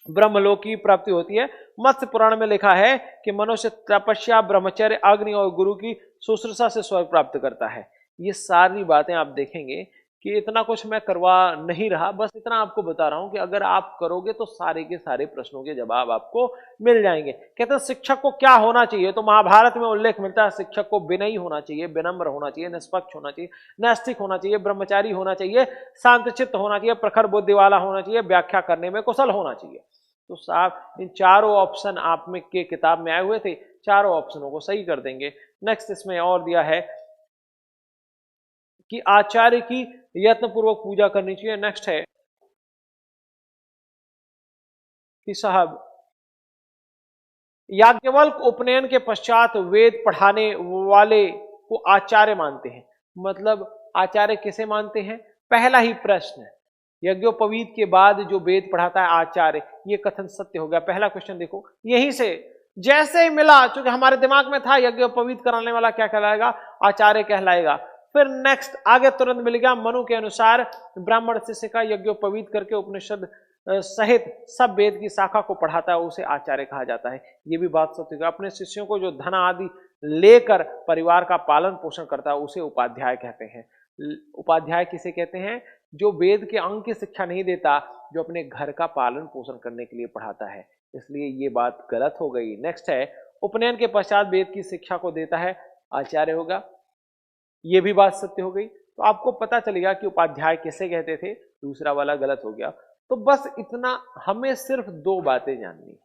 ब्रह्मलोक की प्राप्ति होती है। मत्स्य पुराण में लिखा है कि मनुष्य तपस्या, ब्रह्मचर्य, अग्नि और गुरु की शुश्रूषा से स्वर्ग प्राप्त करता है। ये सारी बातें आप देखेंगे कि इतना कुछ मैं करवा नहीं रहा, बस इतना आपको बता रहा हूं कि अगर आप करोगे तो सारे के सारे प्रश्नों के जवाब आपको मिल जाएंगे। कहते हैं शिक्षक को क्या होना चाहिए, तो महाभारत में उल्लेख मिलता है शिक्षक को विनयी होना चाहिए, विनम्र होना चाहिए, निष्पक्ष होना चाहिए, नैष्ठिक होना चाहिए, ब्रह्मचारी होना चाहिए, शांतचित्त होना चाहिए, प्रखर बुद्धि वाला होना चाहिए, व्याख्या करने में कुशल होना चाहिए। तो साहब इन चारों ऑप्शन आप में के किताब में आए हुए थे, चारों ऑप्शनों को सही कर देंगे। नेक्स्ट इसमें और दिया है कि आचार्य की यत्नपूर्वक पूजा करनी चाहिए। नेक्स्ट है कि साहब याज्ञवल्क्य उपनयन के पश्चात वेद पढ़ाने वाले को आचार्य मानते हैं। मतलब आचार्य किसे मानते हैं? पहला ही प्रश्न, यज्ञोपवीत के बाद जो वेद पढ़ाता है आचार्य, ये कथन सत्य हो गया। पहला क्वेश्चन देखो, यहीं से जैसे ही मिला, चूंकि हमारे दिमाग में था यज्ञोपवीत कराने वाला क्या कहलाएगा? आचार्य कहलाएगा। फिर नेक्स्ट आगे तुरंत मिल गया, मनु के अनुसार ब्राह्मण शिष्य का यज्ञोपवीत करके उपनिषद सहित सब वेद की शाखा को पढ़ाता है, उसे आचार्य कहा जाता है। ये भी बात सत्य है। अपने शिष्यों को जो धन आदि लेकर परिवार का पालन पोषण करता है उसे उपाध्याय कहते हैं। उपाध्याय किसे कहते हैं? जो वेद के अंग की शिक्षा नहीं देता, जो अपने घर का पालन पोषण करने के लिए पढ़ाता है। इसलिए ये बात गलत हो गई। नेक्स्ट है उपनयन के पश्चात वेद की शिक्षा को देता है, आचार्य होगा। ये भी बात सत्य हो गई। तो आपको पता चलेगा कि उपाध्याय किसे कहते थे, दूसरा वाला गलत हो गया। तो बस इतना, हमें सिर्फ दो बातें जाननी है,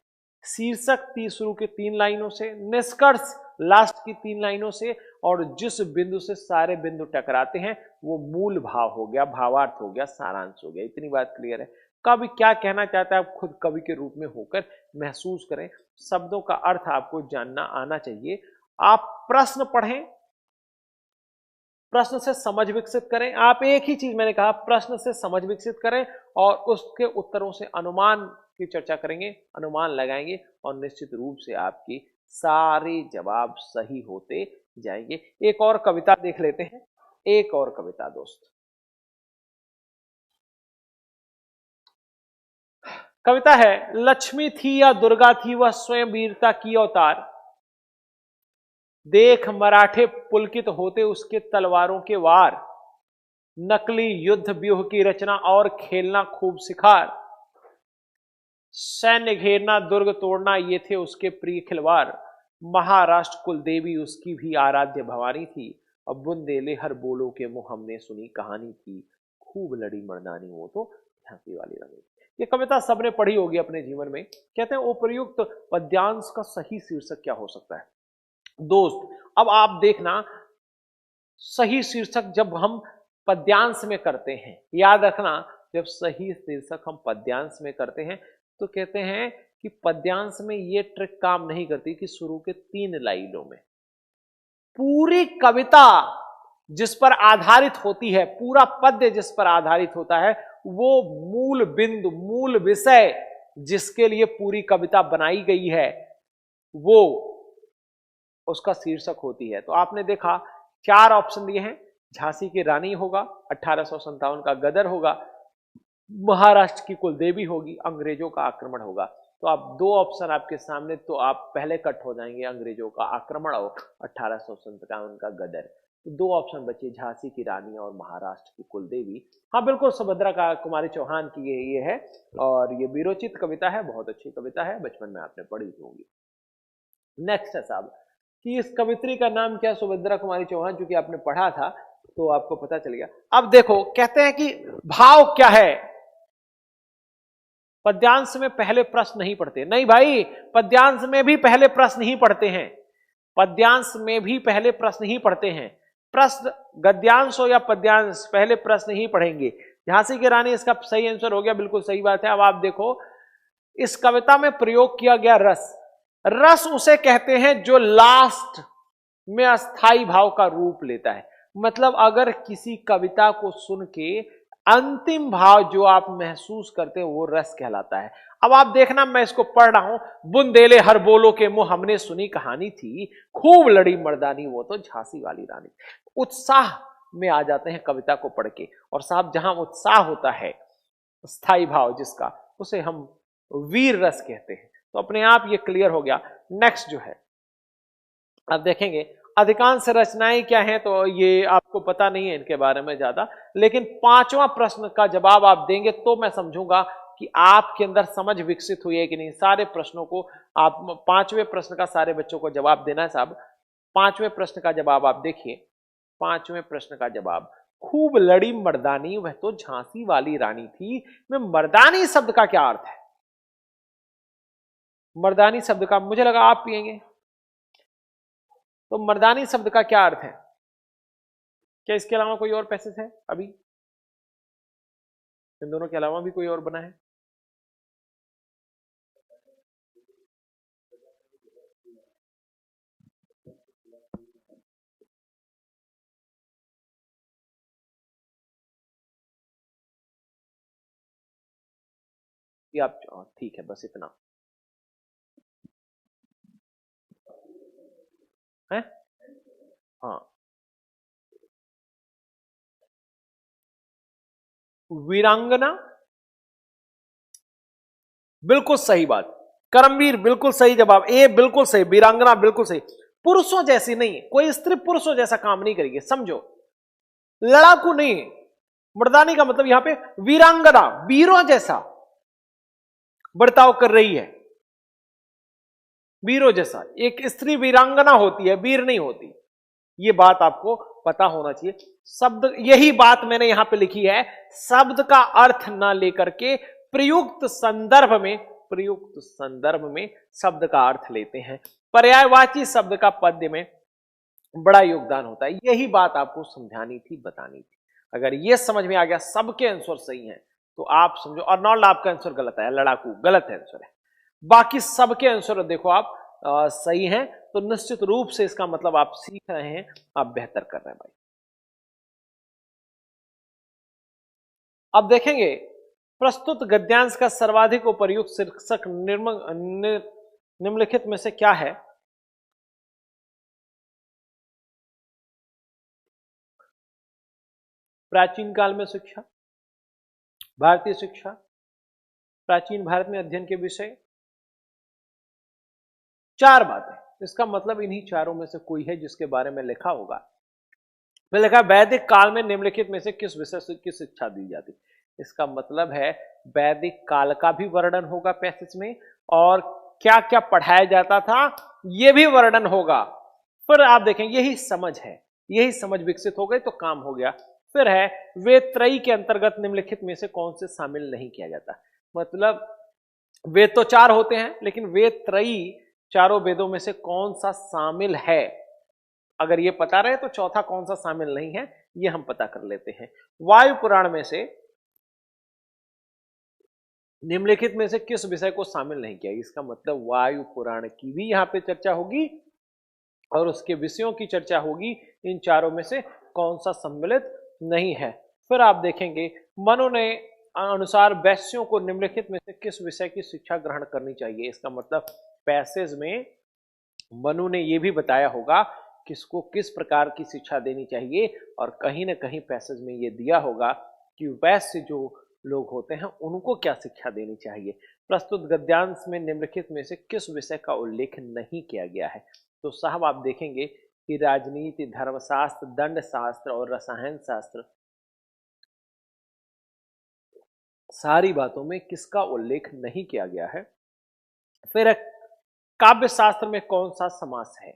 शीर्षक शुरू के 3 लाइनों से, निष्कर्ष लास्ट की 3 लाइनों से, और जिस बिंदु से सारे बिंदु टकराते हैं वो मूल भाव हो गया, भावार्थ हो गया, सारांश हो गया। इतनी बात क्लियर है। कवि क्या कहना चाहता है आप खुद कवि के रूप में होकर महसूस करें। शब्दों का अर्थ आपको जानना आना चाहिए। आप प्रश्न पढ़ें, प्रश्न से समझ विकसित करें। आप एक ही चीज मैंने कहा, प्रश्न से समझ विकसित करें और उसके उत्तरों से अनुमान की चर्चा करेंगे, अनुमान लगाएंगे और निश्चित रूप से आपकी सारे जवाब सही होते जाएंगे। एक और कविता देख लेते हैं, एक और कविता दोस्त। कविता है, लक्ष्मी थी या दुर्गा थी वह स्वयं वीरता की अवतार, देख मराठे पुलकित होते उसके तलवारों के वार, नकली युद्ध व्यूह की रचना और खेलना खूब शिकार, सैन्य घेरना दुर्ग तोड़ना ये थे उसके प्रिय खिलवाड़, महाराष्ट्र कुल देवी उसकी भी आराध्य भवानी थी, अब बुंदेले हर बोलो के मुंह हमने सुनी कहानी थी, खूब लड़ी मर्दानी वो तो झांसी वाली रानी। ये कविता सबने पढ़ी होगी अपने जीवन में। कहते हैं उपर्युक्त पद्यांश का सही शीर्षक क्या हो सकता है दोस्त? अब आप देखना, सही शीर्षक जब हम पद्यांश में करते हैं, याद रखना, जब सही शीर्षक हम पद्यांश में करते हैं तो कहते हैं कि पद्यांश में ये ट्रिक काम नहीं करती कि शुरू के 3 लाइनों में पूरी कविता जिस पर आधारित होती है, पूरा पद्य जिस पर आधारित होता है, वो मूल बिंदु, मूल विषय जिसके लिए पूरी कविता बनाई गई है, वो उसका शीर्षक होती है। तो आपने देखा 4 ऑप्शन दिए हैं, झांसी की रानी होगा, 1857 का गदर होगा, महाराष्ट्र की कुलदेवी होगी, अंग्रेजों का आक्रमण होगा। तो आप 2 ऑप्शन आपके सामने, तो आप पहले कट हो जाएंगे, अंग्रेजों का आक्रमण और 1857 का गदर। तो 2 ऑप्शन बचे, झांसी की रानी और महाराष्ट्र की कुलदेवी। हाँ बिल्कुल, सुभद्रा का कुमारी चौहान की ये है, और ये वीरोचित कविता है, बहुत अच्छी कविता है, बचपन में आपने पढ़ी होगी। नेक्स्ट है साहब कि इस कवित्री का नाम क्या? सुभद्रा कुमारी चौहान। चूंकि आपने पढ़ा था तो आपको पता चल गया। अब देखो, कहते हैं कि भाव क्या है। पद्यांश में पहले प्रश्न नहीं पढ़ते, नहीं भाई, पद्यांश में भी पहले प्रश्न ही पढ़ते हैं, पद्यांश में भी पहले प्रश्न ही पढ़ते हैं। प्रश्न गद्यांश हो या पद्यांश, पहले प्रश्न ही पढ़ेंगे। झांसी की रानी इसका सही आंसर हो गया, बिल्कुल सही बात है। अब आप देखो, इस कविता में प्रयोग किया गया रस, रस उसे कहते हैं जो लास्ट में अस्थाई भाव का रूप लेता है। मतलब अगर किसी कविता को सुन के अंतिम भाव जो आप महसूस करते हैं वो रस कहलाता है। अब आप देखना, मैं इसको पढ़ रहा हूं, बुंदेले हर बोलो के मुंह हमने सुनी कहानी थी, खूब लड़ी मर्दानी वो तो झांसी वाली रानी। उत्साह में आ जाते हैं कविता को पढ़ के, और साहब जहां उत्साह होता है, स्थाई भाव जिसका, उसे हम वीर रस कहते हैं। तो अपने आप ये क्लियर हो गया। नेक्स्ट जो है, अब देखेंगे, अधिकांश रचनाएं क्या हैं तो ये आपको पता नहीं है इनके बारे में ज्यादा, लेकिन पांचवा प्रश्न का जवाब आप देंगे तो मैं समझूंगा कि आपके अंदर समझ विकसित हुई है कि नहीं। सारे प्रश्नों को आप, पांचवें प्रश्न का सारे बच्चों को जवाब देना है साहब। पांचवें प्रश्न का जवाब आप देखिए। पांचवें प्रश्न का जवाब, खूब लड़ी मर्दानी वह तो झांसी वाली रानी थी, में मर्दानी शब्द का क्या अर्थ है? मर्दानी शब्द का, मुझे लगा आप पिएंगे, तो मर्दानी शब्द का क्या अर्थ है? क्या इसके अलावा कोई और पैसेज है अभी? इन दोनों के अलावा भी कोई और बना है? ये आप, ठीक है, बस इतना है। हाँ, वीरांगना, बिल्कुल सही बात। करमवीर बिल्कुल सही जवाब, ए बिल्कुल सही, वीरांगना बिल्कुल सही। पुरुषों जैसी नहीं, कोई स्त्री पुरुषों जैसा काम नहीं करेगी, समझो। लड़ाकू नहीं, मर्दानी का मतलब यहां पे वीरांगना, वीरों जैसा बर्ताव कर रही है। वीरों जैसा, एक स्त्री वीरांगना होती है, वीर नहीं होती। ये बात आपको पता होना चाहिए। शब्द, यही बात मैंने यहां पे लिखी है, शब्द का अर्थ ना लेकर के प्रयुक्त संदर्भ में, प्रयुक्त संदर्भ में शब्द का अर्थ लेते हैं। पर्यायवाची शब्द का पद्य में बड़ा योगदान होता है। यही बात आपको समझानी थी, बतानी थी। अगर ये समझ में आ गया, सबके आंसर सही हैं, तो आप समझो। अर्नोल्ड आपका आंसर गलत है, लड़ाकू गलत आंसर है। बाकी सबके आंसर देखो आप सही हैं, तो निश्चित रूप से इसका मतलब आप सीख रहे हैं, आप बेहतर कर रहे हैं भाई। अब देखेंगे प्रस्तुत गद्यांश का सर्वाधिक उपयुक्त शीर्षक निम्नलिखित में से क्या है? प्राचीन काल में शिक्षा, भारतीय शिक्षा, प्राचीन भारत में अध्ययन के विषय। चार बातें, इसका मतलब इन्हीं चारों में से कोई है जिसके बारे में लिखा होगा। मैं लिखा वैदिक काल में निम्नलिखित में से किस विषय की शिक्षा दी जाती। इसका मतलब है वैदिक काल का भी वर्णन होगा पैसेज में, और क्या क्या पढ़ाया जाता था यह भी वर्णन होगा। फिर आप देखें, यही समझ है, यही समझ विकसित हो गई तो काम हो गया। फिर है वेद त्रयी के अंतर्गत निम्नलिखित में से कौन से शामिल नहीं किया जाता। मतलब वेद तो चार होते हैं, लेकिन वेद त्रयी, चारों वेदों में से कौन सा शामिल है, अगर ये पता रहे तो चौथा कौन सा शामिल नहीं है ये हम पता कर लेते हैं। वायु पुराण में से निम्नलिखित में से किस विषय को शामिल नहीं किया? इसका मतलब वायु पुराण की भी यहां पे चर्चा होगी और उसके विषयों की चर्चा होगी। इन चारों में से कौन सा सम्मिलित नहीं है। फिर आप देखेंगे मनु ने अनुसार वैश्यों को निम्नलिखित में से किस विषय की शिक्षा ग्रहण करनी चाहिए। इसका मतलब पैसेज में मनु ने यह भी बताया होगा किसको किस प्रकार की शिक्षा देनी चाहिए, और कहीं ना कहीं पैसेज में यह दिया होगा कि वैश्य जो लोग होते हैं उनको क्या शिक्षा देनी चाहिए। प्रस्तुत गद्यांश में निम्नलिखित में से किस विषय का उल्लेख नहीं किया गया है? तो साहब आप देखेंगे कि राजनीति, धर्मशास्त्र, दंड शास्त्र और रसायन शास्त्र, सारी बातों में किसका उल्लेख नहीं किया गया है। फिर काव्य शास्त्र में कौन सा समास है?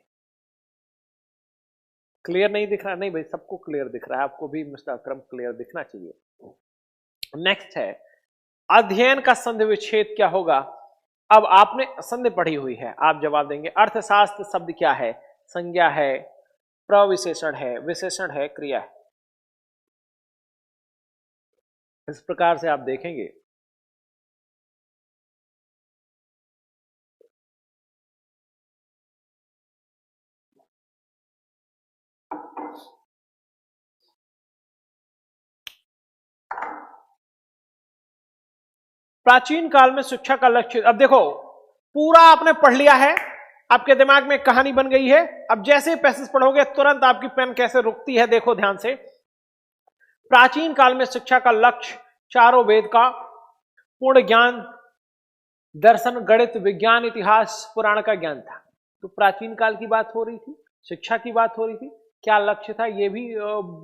क्लियर नहीं दिख रहा? नहीं भाई, सबको क्लियर दिख रहा है, आपको भी मिस्टर अकरम क्लियर दिखना चाहिए। नेक्स्ट है अध्ययन का संधि विच्छेद क्या होगा। अब आपने संधि पढ़ी हुई है, आप जवाब देंगे। अर्थशास्त्र शब्द क्या है? संज्ञा है, प्रविशेषण है, विशेषण है, क्रिया है। इस प्रकार से आप देखेंगे प्राचीन काल में शिक्षा का लक्ष्य। अब देखो पूरा आपने पढ़ लिया है, आपके दिमाग में कहानी बन गई है। अब जैसे पैसेज पढ़ोगे तुरंत आपकी पेन कैसे रुकती है, देखो ध्यान से। प्राचीन काल में शिक्षा का लक्ष्य चारों वेद का पूर्ण ज्ञान, दर्शन, गणित, विज्ञान, इतिहास, पुराण का ज्ञान था। तो प्राचीन काल की बात हो रही थी। शिक्षा की बात हो रही थी, क्या लक्ष्य था ये भी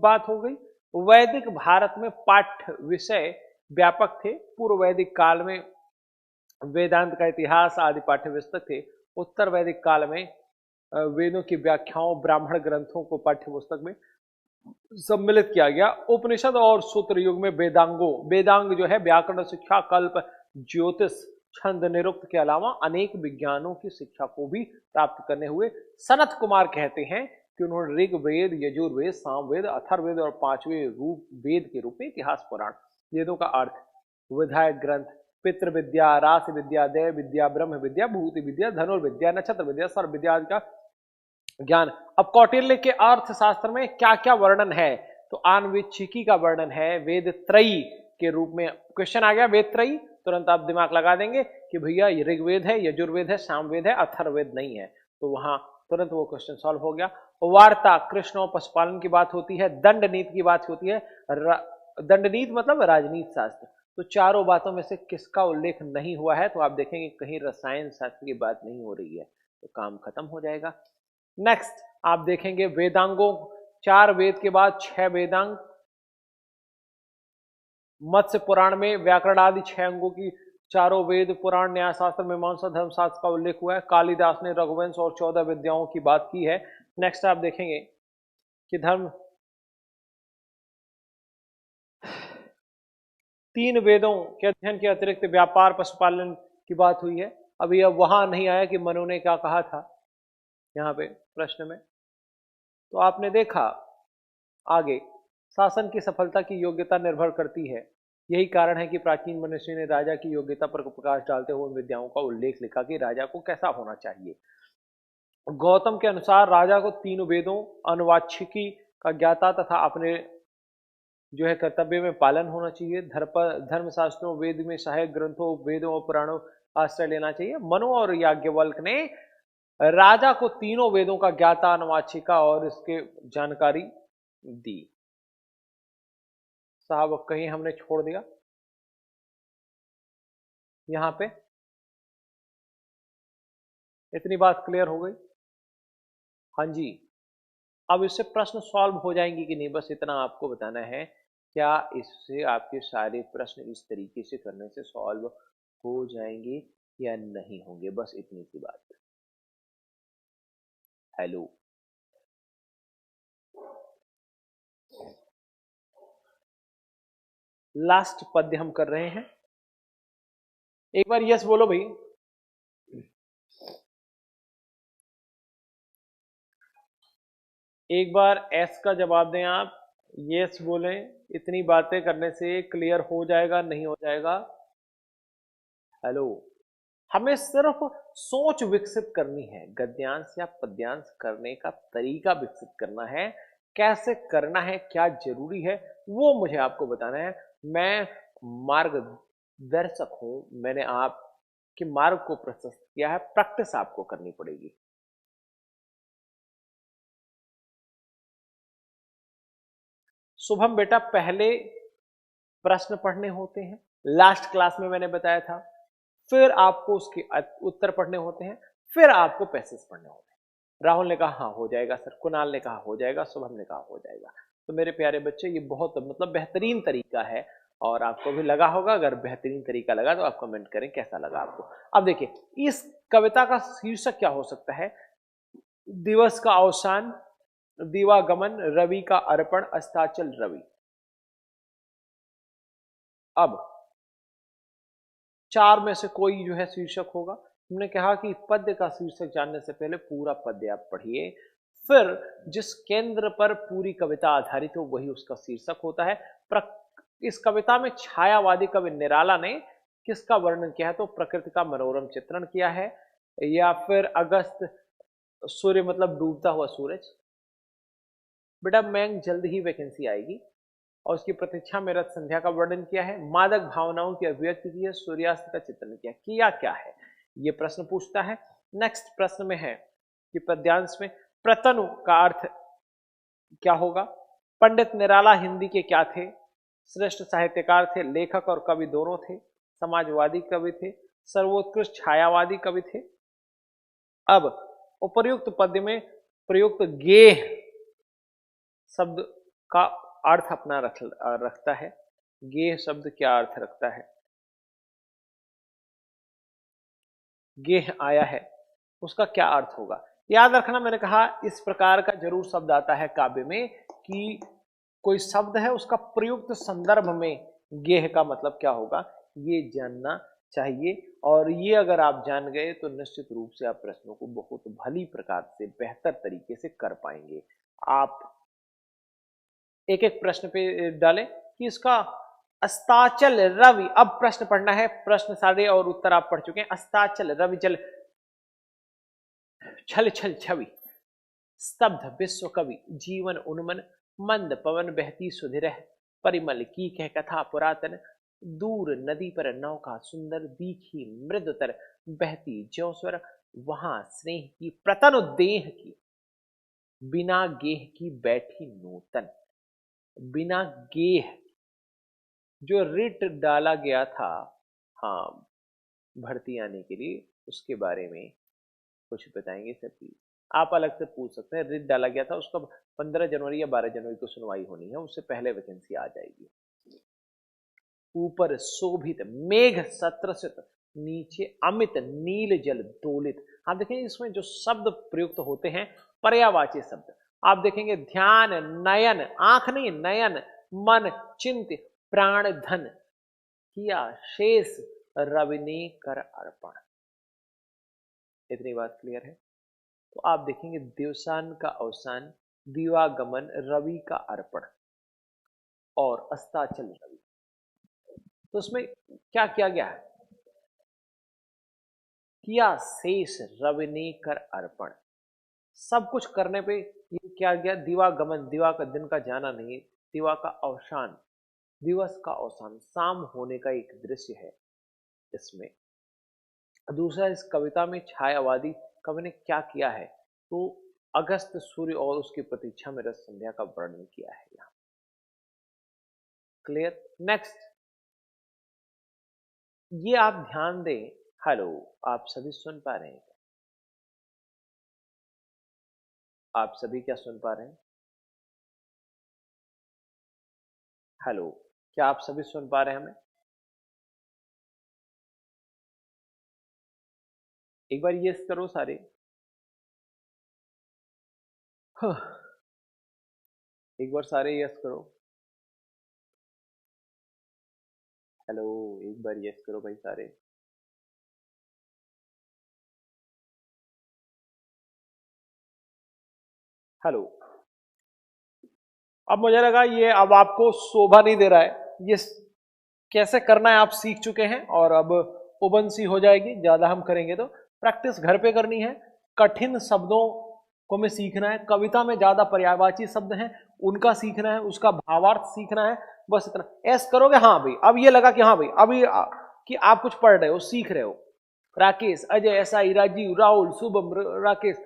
बात हो गई। वैदिक भारत में पाठ्य विषय व्यापक थे। पूर्व वैदिक काल में वेदांत का इतिहास आदि पाठ्य पुस्तक थे। उत्तर वैदिक काल में वेदों की व्याख्याओं ब्राह्मण ग्रंथों को पाठ्य पुस्तक में सम्मिलित किया गया। उपनिषद और सूत्र युग में वेदांग जो है व्याकरण शिक्षा, कल्प, ज्योतिष, छंद, निरुक्त के अलावा अनेक विज्ञानों की शिक्षा को भी प्राप्त करने हुए। सनत कुमार कहते हैं कि उन्होंने ऋग्वेद, यजुर्वेद, सामवेद, अथर्ववेद और पांचवें रूप वेद के रूप में इतिहास पुराण वेदों का अर्थ, विधायक ग्रंथ, पितृ विद्या, रास विद्या, देव विद्या, ब्रह्म विद्या, भूति विद्या, धनुर्विद्या, नक्षत्र विद्या, सर्व विद्या का ज्ञान। अब कौटिल्य के अर्थशास्त्र में क्या क्या वर्णन है, तो आन्वीक्षिकी का वर्णन है वेद त्रयी के रूप में। क्वेश्चन आ गया वेद त्रयी, तुरंत आप दिमाग लगा देंगे कि भैया ऋग्वेद है, यजुर्वेद है, सामवेद है, अथर्ववेद नहीं है, तो वहां तुरंत वो क्वेश्चन सॉल्व हो गया। वार्ता, कृष्ण और पशुपालन की बात होती है। दंड नीति की बात होती है। दंड नीति मतलब राजनीति शास्त्र। तो चारों बातों में से किसका उल्लेख नहीं हुआ है, तो आप देखेंगे कहीं रसायन शास्त्र की बात नहीं हो रही है, तो काम खत्म हो जाएगा। नेक्स्ट आप देखेंगे वेदांगों, 4 वेद के बाद 6 वेदांग। मत्स्य पुराण में व्याकरण आदि 6 अंगों की चारों वेद, पुराण, न्यायशास्त्र, मीमांसा, धर्मशास्त्र का उल्लेख हुआ है। कालिदास ने रघुवंश और 14 विद्याओं की बात की है। नेक्स्ट आप देखेंगे कि 3 वेदों के अध्ययन के अतिरिक्त व्यापार, पशुपालन की बात हुई है। अभी अब वहां नहीं आया कि मनु ने क्या कहा था यहां पे प्रश्न में, तो आपने देखा आगे शासन की सफलता की योग्यता निर्भर करती है। यही कारण है कि प्राचीन मनुष्य ने राजा की योग्यता पर प्रकाश डालते हुए विद्याओं का उल्लेख लिखा कि राजा को कैसा होना चाहिए। गौतम के अनुसार राजा को 3 वेदों, अनुवाच्छिकी का ज्ञाता तथा अपने जो है कर्तव्य में पालन होना चाहिए। धर्मशास्त्रों, वेद में सहायक ग्रंथों, वेदों और पुराणों आश्रय लेना चाहिए। मनु और याज्ञवल्क्य ने राजा को तीनों वेदों का ज्ञाता, अनुवाचिका और इसके जानकारी दी। साहब कहीं हमने छोड़ दिया यहां पे, इतनी बात क्लियर हो गई? हाँ जी, अब इससे प्रश्न सॉल्व हो जाएंगे कि नहीं, बस इतना आपको बताना है। क्या इससे आपके सारे प्रश्न इस तरीके से करने से सॉल्व हो जाएंगे या नहीं होंगे, बस इतनी सी बात। हेलो, लास्ट पद्य हम कर रहे हैं। एक बार यस बोलो भाई। एक बार एस का जवाब दें आप, यस बोलें। इतनी बातें करने से क्लियर हो जाएगा नहीं हो जाएगा? हेलो, हमें सिर्फ सोच विकसित करनी है, गद्यांश या पद्यांश करने का तरीका विकसित करना है। कैसे करना है, क्या जरूरी है, वो मुझे आपको बताना है। मैं मार्गदर्शक हूं, मैंने आपके मार्ग को प्रशस्त किया है, प्रैक्टिस आपको करनी पड़ेगी। शुभम बेटा, पहले प्रश्न पढ़ने होते हैं, लास्ट क्लास में मैंने बताया था, फिर आपको उसके उत्तर पढ़ने होते हैं, फिर आपको पैसेज पढ़ने होते हैं। राहुल ने कहा हाँ हो जाएगा सर, कुणाल ने कहा हो जाएगा, शुभम ने कहा हो जाएगा। तो मेरे प्यारे बच्चे, ये बहुत मतलब बेहतरीन तरीका है, और आपको भी लगा होगा। अगर बेहतरीन तरीका लगा तो आप कमेंट करें कैसा लगा आपको। अब देखिए, इस कविता का शीर्षक क्या हो सकता है? दिवस का अवसान, दिवागमन, रवि का अर्पण, अस्ताचल रवि। अब 4 में से कोई जो है शीर्षक होगा। हमने कहा कि पद्य का शीर्षक जानने से पहले पूरा पद्य आप पढ़िए, फिर जिस केंद्र पर पूरी कविता आधारित हो वही उसका शीर्षक होता है। इस कविता में छायावादी कवि निराला ने किसका वर्णन किया है? तो प्रकृति का मनोरम चित्रण किया है, या फिर अगस्त सूर्य मतलब डूबता हुआ सूरज। बेटा मैंग जल्द ही वैकेंसी आएगी, और उसकी प्रतीक्षा में रथ संध्या का वर्णन किया है, मादक भावनाओं की अभिव्यक्ति की है, सूर्यास्त का चित्रण किया क्या है, ये प्रश्न पूछता है। नेक्स्ट प्रश्न में है कि पद्यांश में प्रतनु का अर्थ क्या होगा? पंडित निराला हिंदी के क्या थे? श्रेष्ठ साहित्यकार थे, लेखक और कवि दोनों थे, समाजवादी कवि थे, सर्वोत्कृष्ट छायावादी कवि थे। अब उपर्युक्त पद्य में प्रयुक्त गेह शब्द का अर्थ अपना रखता है। गेह शब्द क्या अर्थ रखता है? गेह आया है, उसका क्या अर्थ होगा? याद रखना, मैंने कहा इस प्रकार का जरूर शब्द आता है काव्य में कि कोई शब्द है उसका प्रयुक्त संदर्भ में गेह का मतलब क्या होगा, ये जानना चाहिए। और ये अगर आप जान गए तो निश्चित रूप से आप प्रश्नों को बहुत भली प्रकार से बेहतर तरीके से कर पाएंगे। आप एक एक प्रश्न पे डालें कि इसका अस्ताचल रवि, अब प्रश्न पढ़ना है, प्रश्न सारे और उत्तर आप पढ़ चुके हैं। अस्ताचल रवि जल छल छल छवि, स्तब्ध विश्व कवि, जीवन उन्मन, मंद पवन बहती सुधिर, परिमल की कह कथा पुरातन, दूर नदी पर नौका सुंदर, दीखी मृदुतर बहती ज्यों स्वर, वहां स्नेह की प्रतन देह की, बिना गेह की बैठी नूतन। बिना गेह जो रिट डाला गया था, हाँ, भर्ती आने के लिए, उसके बारे में कुछ बताएंगे सर प्लीज। आप अलग से पूछ सकते हैं, रिट डाला गया था उसका 15 जनवरी या 12 जनवरी को सुनवाई होनी है, उससे पहले वैकेंसी आ जाएगी। ऊपर शोभित मेघ सत्रसित, नीचे अमित नील जल दोलित। आप देखेंगे इसमें जो शब्द प्रयुक्त होते हैं पर्यायवाची शब्द, आप देखेंगे ध्यान, नयन, आंख नहीं नयन, मन, चिंत, प्राण, धन, किया शेष रवि ने कर अर्पण। इतनी बात क्लियर है? तो आप देखेंगे दिवसान का अवसान, दिवागमन, रवि का अर्पण और अस्ताचल रवि। तो उसमें क्या किया गया है? किया शेष रवि ने कर अर्पण। सब कुछ करने पे ये क्या गया? दिवागमन, दिवा का दिन का जाना नहीं, दिवा का अवसान, दिवस का अवसान, शाम होने का एक दृश्य है इसमें। दूसरा, इस कविता में छायावादी कवि ने क्या किया है? तो अगस्त सूर्य और उसकी प्रतीक्षा में रस संध्या का वर्णन किया है यहां। क्लियर? नेक्स्ट, ये आप ध्यान दें। हेलो, आप सभी सुन पा रहे हैं? आप सभी क्या सुन पा रहे हैं? हेलो, क्या आप सभी सुन पा रहे हैं हमें? एक बार यस करो सारे। एक बार सारे यस करो। हेलो, एक बार यस करो भाई सारे। हेलो। अब मुझे लगा ये अब आपको शोभा नहीं दे रहा है, ये कैसे करना है आप सीख चुके हैं, और अब उबन सी हो जाएगी, ज्यादा हम करेंगे तो प्रैक्टिस घर पे करनी है। कठिन शब्दों को हमें सीखना है, कविता में ज्यादा पर्यायवाची शब्द हैं उनका सीखना है, उसका भावार्थ सीखना है, बस इतना। ऐस करोगे, हाँ भाई अब ये लगा कि हाँ भाई अभी कि आप कुछ पढ़ रहे हो, सीख रहे हो। राकेश, अजय, एसआई, राजीव, राहुल, शुभम, राकेश,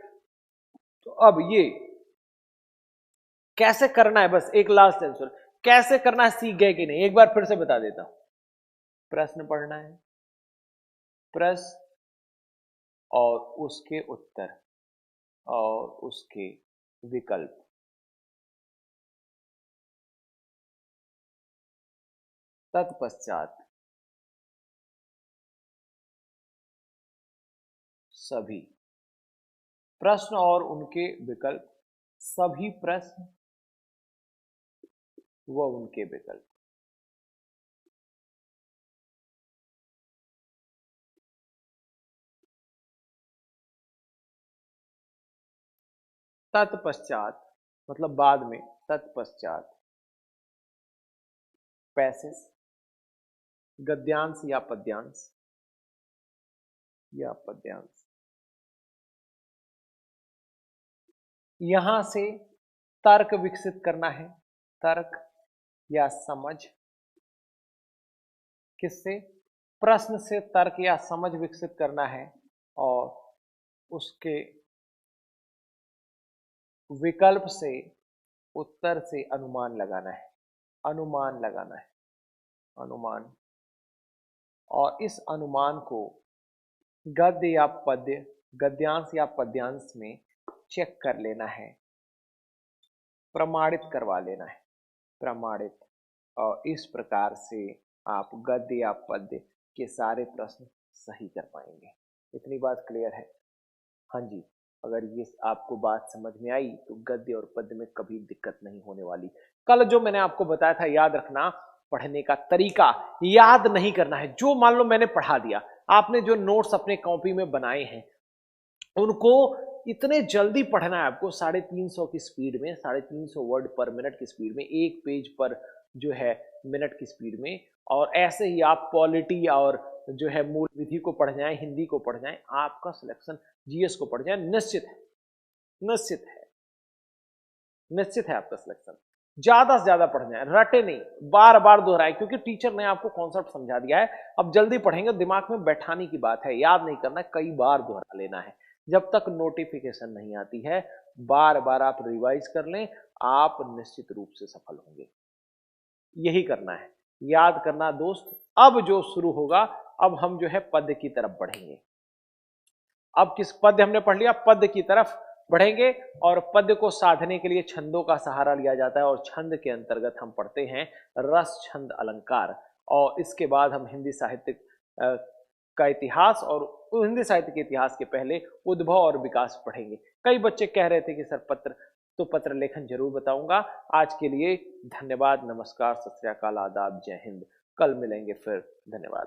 तो अब ये कैसे करना है, बस एक लास्ट आंसर, कैसे करना है सीख गए कि नहीं, एक बार फिर से बता देता हूं। प्रश्न पढ़ना है, प्रश्न और उसके उत्तर और उसके विकल्प, तत्पश्चात सभी प्रश्न और उनके विकल्प, सभी प्रश्न व उनके विकल्प। तत्पश्चात मतलब बाद में, तत्पश्चात पैसेज, गद्यांश या पद्यांश, यहां से तर्क विकसित करना है, तर्क या समझ। किससे? प्रश्न से तर्क या समझ विकसित करना है, और उसके विकल्प से, उत्तर से अनुमान लगाना है, अनुमान लगाना है, अनुमान। और इस अनुमान को गद्य या पद्य, गद्यांश या पद्यांश में चेक कर लेना है, प्रमाणित करवा लेना है, प्रमाणित। और इस प्रकार से आप गद्य या पद्य के सारे प्रश्न सही कर पाएंगे। इतनी बात क्लियर है? हाँ जी, अगर ये आपको बात समझ में आई तो गद्य और पद्य में कभी दिक्कत नहीं होने वाली। कल जो मैंने आपको बताया था, याद रखना, पढ़ने का तरीका याद नहीं करना है। जो मान लो मैंने पढ़ा दिया, आपने जो नोट्स अपने कॉपी में बनाए हैं उनको इतने जल्दी पढ़ना है आपको, 350 की स्पीड में, 350 वर्ड पर मिनट की स्पीड में, एक पेज पर जो है मिनट की स्पीड में। और ऐसे ही आप पॉलिटी और जो है मूल विधि को पढ़ जाएं, हिंदी को पढ़ जाएं, आपका सिलेक्शन जीएस को पढ़ जाए, निश्चित है, निश्चित है, निश्चित है आपका सिलेक्शन। ज्यादा से ज्यादा पढ़ जाए, रटे नहीं, बार बार दोहराए, क्योंकि टीचर ने आपको कॉन्सेप्ट समझा दिया है। अब जल्दी पढ़ेंगे, दिमाग में बैठाने की बात है, याद नहीं करना, कई बार दोहरा लेना है। जब तक नोटिफिकेशन नहीं आती है बार बार आप रिवाइज कर लें, आप निश्चित रूप से सफल होंगे। यही करना है, याद करना दोस्त। अब जो शुरू होगा, अब हम जो है पद्य की तरफ बढ़ेंगे। अब किस पद्य हमने पढ़ लिया, पद्य की तरफ बढ़ेंगे। और पद्य को साधने के लिए छंदों का सहारा लिया जाता है, और छंद के अंतर्गत हम पढ़ते हैं रस, छंद, अलंकार। और इसके बाद हम हिंदी साहित्य का इतिहास, और हिंदी साहित्य के इतिहास के पहले उद्भव और विकास पढ़ेंगे। कई बच्चे कह रहे थे कि सर पत्र लेखन जरूर बताऊंगा। आज के लिए धन्यवाद, नमस्कार, सत श्री अकाल, आदाब, जय हिंद। कल मिलेंगे फिर, धन्यवाद।